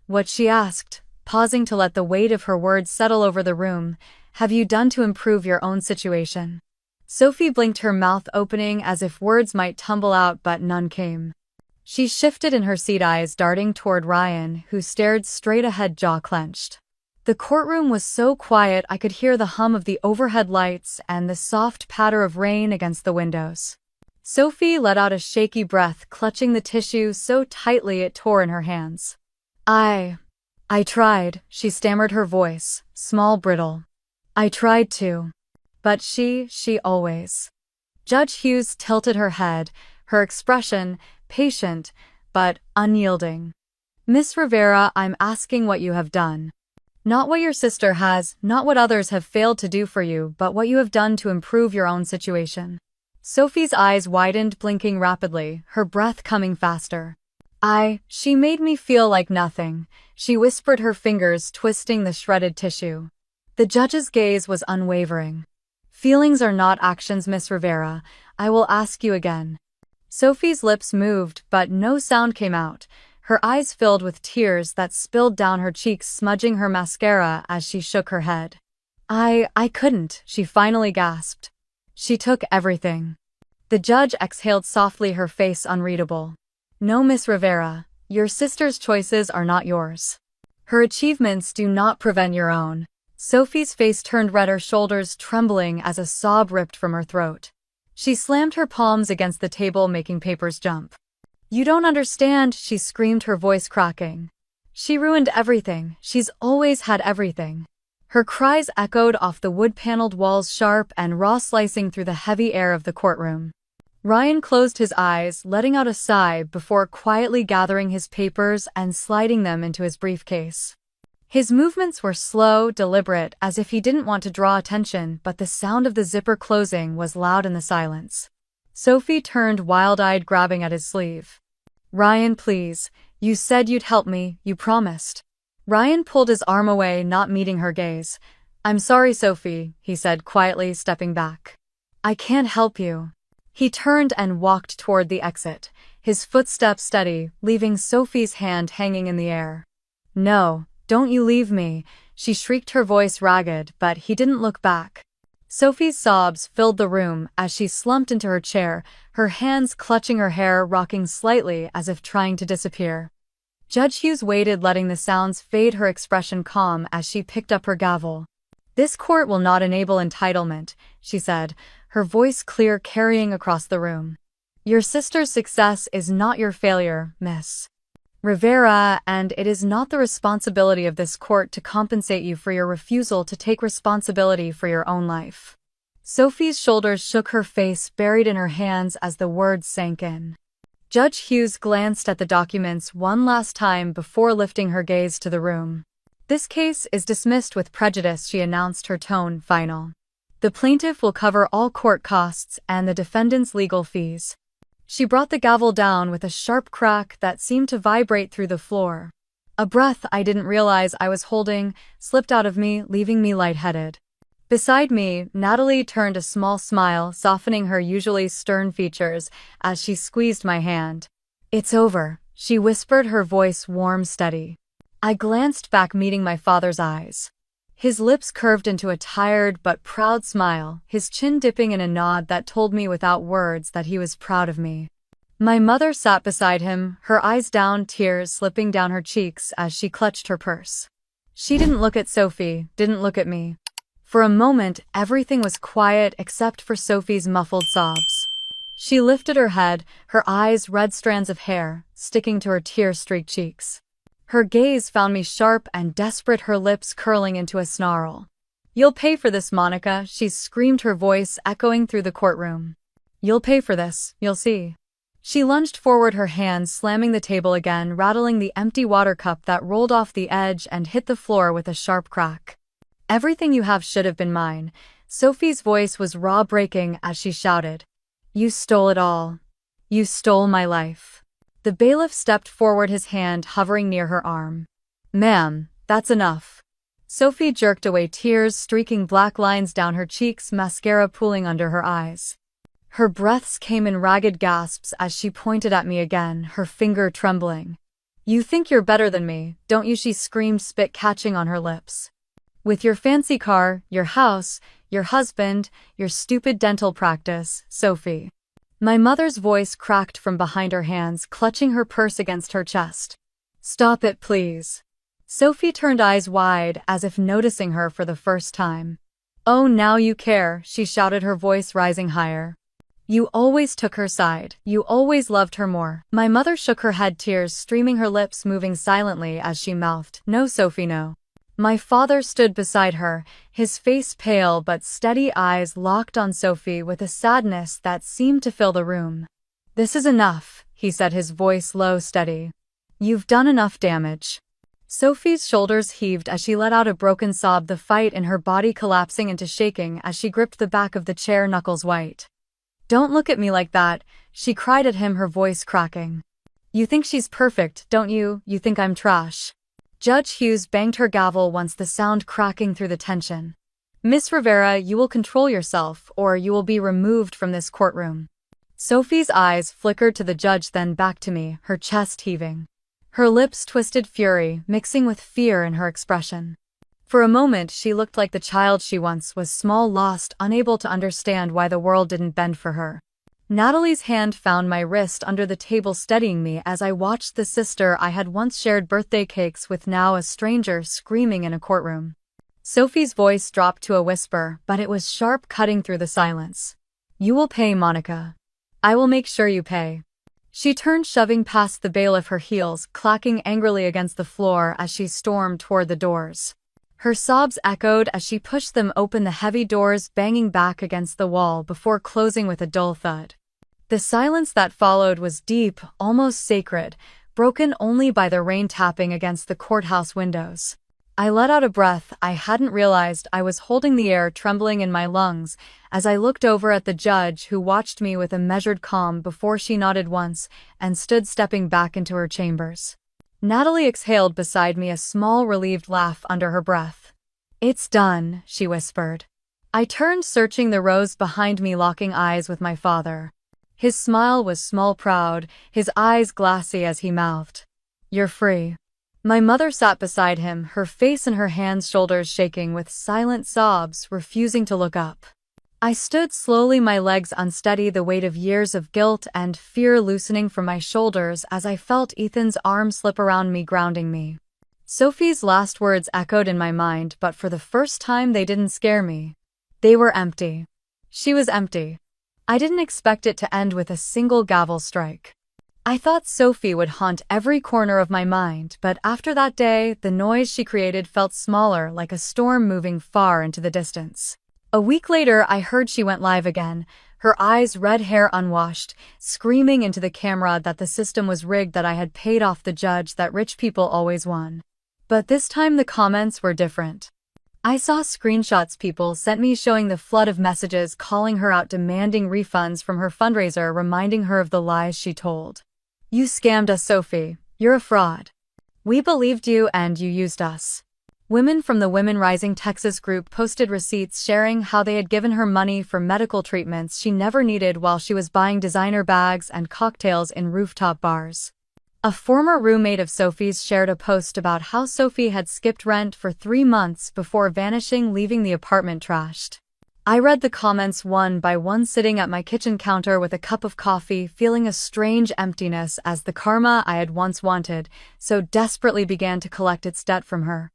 What, she asked, pausing to let the weight of her words settle over the room. Have you done to improve your own situation? Sophie blinked, her mouth opening as if words might tumble out, but none came. She shifted in her seat, eyes darting toward Ryan, who stared straight ahead, jaw clenched. The courtroom was so quiet I could hear the hum of the overhead lights and the soft patter of rain against the windows. Sophie let out a shaky breath, clutching the tissue so tightly it tore in her hands. I tried, she stammered, her voice, small, brittle. I tried to. But she always. Judge Hughes tilted her head, her expression patient, but unyielding. Miss Rivera, I'm asking what you have done. Not what your sister has, not what others have failed to do for you, but what you have done to improve your own situation. Sophie's eyes widened, blinking rapidly, her breath coming faster. She made me feel like nothing, she whispered, her fingers twisting the shredded tissue. The judge's gaze was unwavering. Feelings are not actions, Miss Rivera. I will ask you again. Sophie's lips moved, but no sound came out, her eyes filled with tears that spilled down her cheeks, smudging her mascara as she shook her head. I couldn't, she finally gasped. She took everything. The judge exhaled softly, her face unreadable. No, Miss Rivera, your sister's choices are not yours. Her achievements do not prevent your own. Sophie's face turned red, her shoulders trembling as a sob ripped from her throat. She slammed her palms against the table, making papers jump. You don't understand, she screamed, her voice cracking. She ruined everything. She's always had everything. Her cries echoed off the wood-paneled walls, sharp and raw, slicing through the heavy air of the courtroom. Ryan closed his eyes, letting out a sigh before quietly gathering his papers and sliding them into his briefcase. His movements were slow, deliberate, as if he didn't want to draw attention, but the sound of the zipper closing was loud in the silence. Sophie turned wild-eyed, grabbing at his sleeve. Ryan, please. You said you'd help me, you promised. Ryan pulled his arm away, not meeting her gaze. I'm sorry, Sophie, he said quietly, stepping back. I can't help you. He turned and walked toward the exit, his footsteps steady, leaving Sophie's hand hanging in the air. No, don't you leave me, she shrieked, her voice ragged, but he didn't look back. Sophie's sobs filled the room as she slumped into her chair, her hands clutching her hair, rocking slightly as if trying to disappear. Judge Hughes waited, letting the sounds fade, her expression calm as she picked up her gavel. This court will not enable entitlement, she said, her voice clear, carrying across the room. Your sister's success is not your failure, Miss Rivera, and it is not the responsibility of this court to compensate you for your refusal to take responsibility for your own life. Sophie's shoulders shook, her face buried in her hands as the words sank in. Judge Hughes glanced at the documents one last time before lifting her gaze to the room. This case is dismissed with prejudice, she announced, her tone final. The plaintiff will cover all court costs and the defendant's legal fees. She brought the gavel down with a sharp crack that seemed to vibrate through the floor. A breath I didn't realize I was holding slipped out of me, leaving me lightheaded. Beside me, Natalie turned a small smile, softening her usually stern features as she squeezed my hand. "It's over," she whispered, her voice warm, steady. I glanced back, meeting my father's eyes. His lips curved into a tired but proud smile, his chin dipping in a nod that told me without words that he was proud of me. My mother sat beside him, her eyes down, tears slipping down her cheeks as she clutched her purse. She didn't look at Sophie, didn't look at me. For a moment, everything was quiet except for Sophie's muffled sobs. She lifted her head, her eyes red strands of hair, sticking to her tear-streaked cheeks. Her gaze found me sharp and desperate, her lips curling into a snarl. "You'll pay for this, Monica," she screamed, her voice echoing through the courtroom. "You'll pay for this, you'll see." She lunged forward, her hands slamming the table again, rattling the empty water cup that rolled off the edge and hit the floor with a sharp crack. "Everything you have should have been mine." Sophie's voice was raw, breaking as she shouted. "You stole it all. You stole my life." The bailiff stepped forward, his hand hovering near her arm. "Ma'am, that's enough." Sophie jerked away, tears streaking black lines down her cheeks, mascara pooling under her eyes. Her breaths came in ragged gasps as she pointed at me again, her finger trembling. "You think you're better than me, don't you?" she screamed, spit catching on her lips. "With your fancy car, your house, your husband, your stupid dental practice, Sophie." My mother's voice cracked from behind her hands, clutching her purse against her chest. "Stop it, please." Sophie turned, eyes wide, as if noticing her for the first time. "Oh, now you care," she shouted, her voice rising higher. "You always took her side. You always loved her more." My mother shook her head, tears streaming, her lips moving silently as she mouthed, "No, Sophie, no." My father stood beside her, his face pale but steady, eyes locked on Sophie with a sadness that seemed to fill the room. "This is enough," he said, his voice low, steady. "You've done enough damage." Sophie's shoulders heaved as she let out a broken sob, the fight in her body collapsing into shaking as she gripped the back of the chair, knuckles white. "Don't look at me like that," she cried at him, her voice cracking. "You think she's perfect, don't you? You think I'm trash." Judge Hughes banged her gavel once, the sound cracking through the tension. "Miss Rivera, you will control yourself, or you will be removed from this courtroom." Sophie's eyes flickered to the judge, then back to me, her chest heaving. Her lips twisted, fury mixing with fear in her expression. For a moment she looked like the child she once was, small, lost, unable to understand why the world didn't bend for her. Natalie's hand found my wrist under the table, steadying me as I watched the sister I had once shared birthday cakes with, now a stranger, screaming in a courtroom. Sophie's voice dropped to a whisper, but it was sharp, cutting through the silence. "You will pay, Monica. I will make sure you pay." She turned, shoving past the bailiff, her heels clacking angrily against the floor as she stormed toward the doors. Her sobs echoed as she pushed them open, the heavy doors banging back against the wall before closing with a dull thud. The silence that followed was deep, almost sacred, broken only by the rain tapping against the courthouse windows. I let out a breath. I hadn't realized I was holding the air trembling in my lungs as I looked over at the judge, who watched me with a measured calm before she nodded once and stood, stepping back into her chambers. Natalie exhaled beside me, a small relieved laugh under her breath. "It's done," she whispered. I turned, searching the rows behind me, locking eyes with my father. His smile was small, proud, his eyes glassy as he mouthed, "You're free." My mother sat beside him, her face in her hands, shoulders shaking with silent sobs, refusing to look up. I stood slowly, my legs unsteady, the weight of years of guilt and fear loosening from my shoulders as I felt Ethan's arm slip around me, grounding me. Sophie's last words echoed in my mind, but for the first time they didn't scare me. They were empty. She was empty. I didn't expect it to end with a single gavel strike. I thought Sophie would haunt every corner of my mind, but after that day, the noise she created felt smaller, like a storm moving far into the distance. A week later, I heard she went live again, her eyes, red hair unwashed, screaming into the camera that the system was rigged, that I had paid off the judge, that rich people always won. But this time the comments were different. I saw screenshots people sent me showing the flood of messages calling her out, demanding refunds from her fundraiser, reminding her of the lies she told. "You scammed us, Sophie. You're a fraud. We believed you and you used us." Women from the Women Rising Texas group posted receipts sharing how they had given her money for medical treatments she never needed while she was buying designer bags and cocktails in rooftop bars. A former roommate of Sophie's shared a post about how Sophie had skipped rent for 3 months before vanishing, leaving the apartment trashed. I read the comments one by one, sitting at my kitchen counter with a cup of coffee, feeling a strange emptiness as the karma I had once wanted so desperately began to collect its debt from her.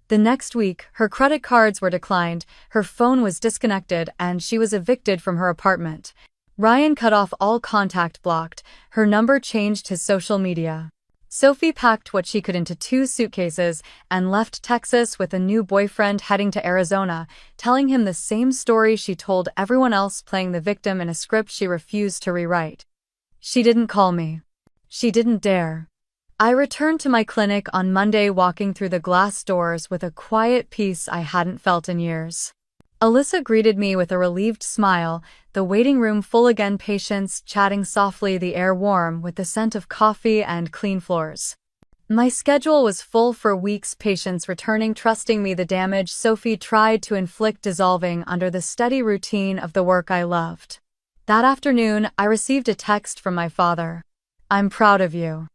The next week, her credit cards were declined, her phone was disconnected, and she was evicted from her apartment. Ryan cut off all contact, blocked her number, changed his social media. Sophie packed what she could into 2 suitcases and left Texas with a new boyfriend, heading to Arizona, telling him the same story she told everyone else, playing the victim in a script she refused to rewrite. She didn't call me. She didn't dare. I returned to my clinic on Monday, walking through the glass doors with a quiet peace I hadn't felt in years. Alyssa greeted me with a relieved smile, the waiting room full again, patients chatting softly, the air warm with the scent of coffee and clean floors. My schedule was full for weeks, patients returning, trusting me, the damage Sophie tried to inflict dissolving under the steady routine of the work I loved. That afternoon, I received a text from my father. "I'm proud of you."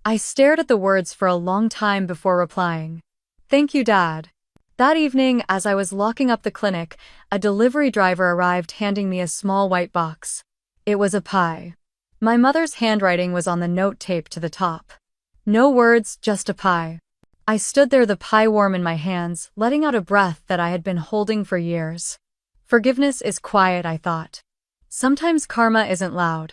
I stared at the words for a long time before replying. "Thank you, Dad." That evening, as I was locking up the clinic, a delivery driver arrived, handing me a small white box. It was a pie. My mother's handwriting was on the note taped to the top. No words, just a pie. I stood there, the pie warm in my hands, letting out a breath that I had been holding for years. Forgiveness is quiet, I thought. Sometimes karma isn't loud.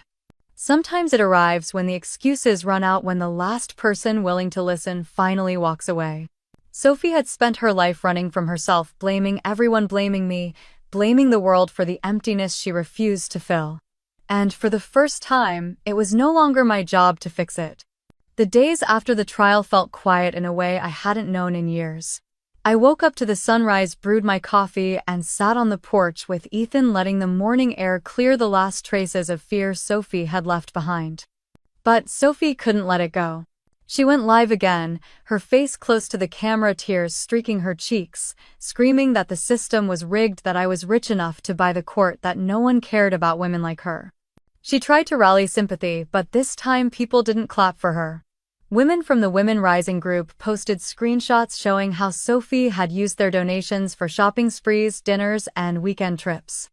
Sometimes it arrives when the excuses run out, when the last person willing to listen finally walks away. Sophie had spent her life running from herself, blaming everyone, blaming me, blaming the world for the emptiness she refused to fill. And for the first time, it was no longer my job to fix it. The days after the trial felt quiet in a way I hadn't known in years. I woke up to the sunrise, brewed my coffee, and sat on the porch with Ethan, letting the morning air clear the last traces of fear Sophie had left behind. But Sophie couldn't let it go. She went live again, her face close to the camera, tears streaking her cheeks, screaming that the system was rigged, that I was rich enough to buy the court, that no one cared about women like her. She tried to rally sympathy, but this time people didn't clap for her. Women from the Women Rising group posted screenshots showing how Sophie had used their donations for shopping sprees, dinners, and weekend trips.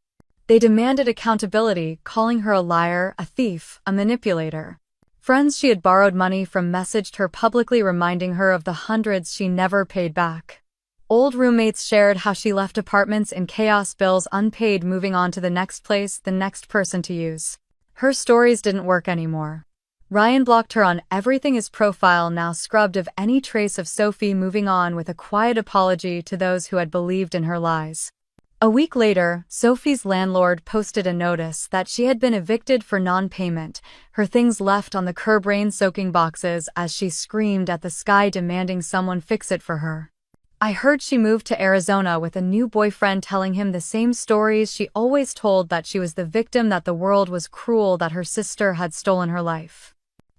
They demanded accountability, calling her a liar, a thief, a manipulator. Friends she had borrowed money from messaged her publicly, reminding her of the hundreds she never paid back. Old roommates shared how she left apartments in chaos, bills unpaid, moving on to the next place, the next person to use. Her stories didn't work anymore. Ryan blocked her on everything, his profile now scrubbed of any trace of Sophie, moving on with a quiet apology to those who had believed in her lies. A week later, Sophie's landlord posted a notice that she had been evicted for non-payment, her things left on the curb, rain-soaking boxes, as she screamed at the sky, demanding someone fix it for her. I heard she moved to Arizona with a new boyfriend, telling him the same stories she always told, that she was the victim, that the world was cruel, that her sister had stolen her life.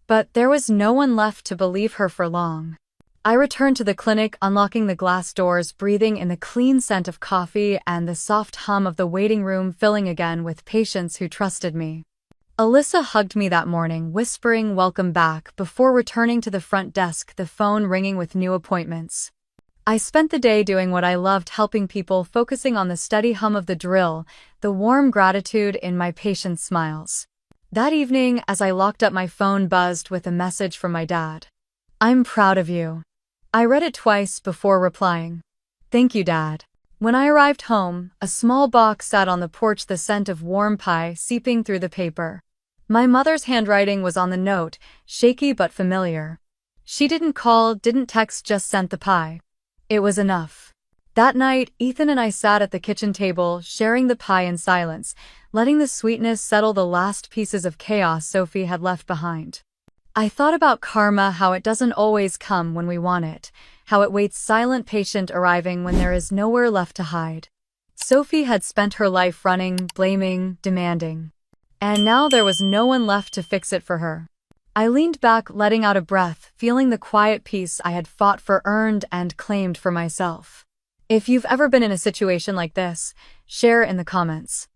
But there was no one left to believe her for long. I returned to the clinic, unlocking the glass doors, breathing in the clean scent of coffee and the soft hum of the waiting room, filling again with patients who trusted me. Alyssa hugged me that morning, whispering "welcome back," before returning to the front desk, the phone ringing with new appointments. I spent the day doing what I loved, helping people, focusing on the steady hum of the drill, the warm gratitude in my patients' smiles. That evening, as I locked up, my phone buzzed with a message from my dad. "I'm proud of you." I read it twice before replying. "Thank you, Dad." When I arrived home, a small box sat on the porch, the scent of warm pie seeping through the paper. My mother's handwriting was on the note, shaky but familiar. She didn't call, didn't text, just sent the pie. It was enough. That night, Ethan and I sat at the kitchen table, sharing the pie in silence, letting the sweetness settle the last pieces of chaos Sophie had left behind. I thought about karma, how it doesn't always come when we want it, how it waits silent, patient, arriving when there is nowhere left to hide. Sophie had spent her life running, blaming, demanding. And now there was no one left to fix it for her. I leaned back, letting out a breath, feeling the quiet peace I had fought for, earned, and claimed for myself. If you've ever been in a situation like this, share in the comments.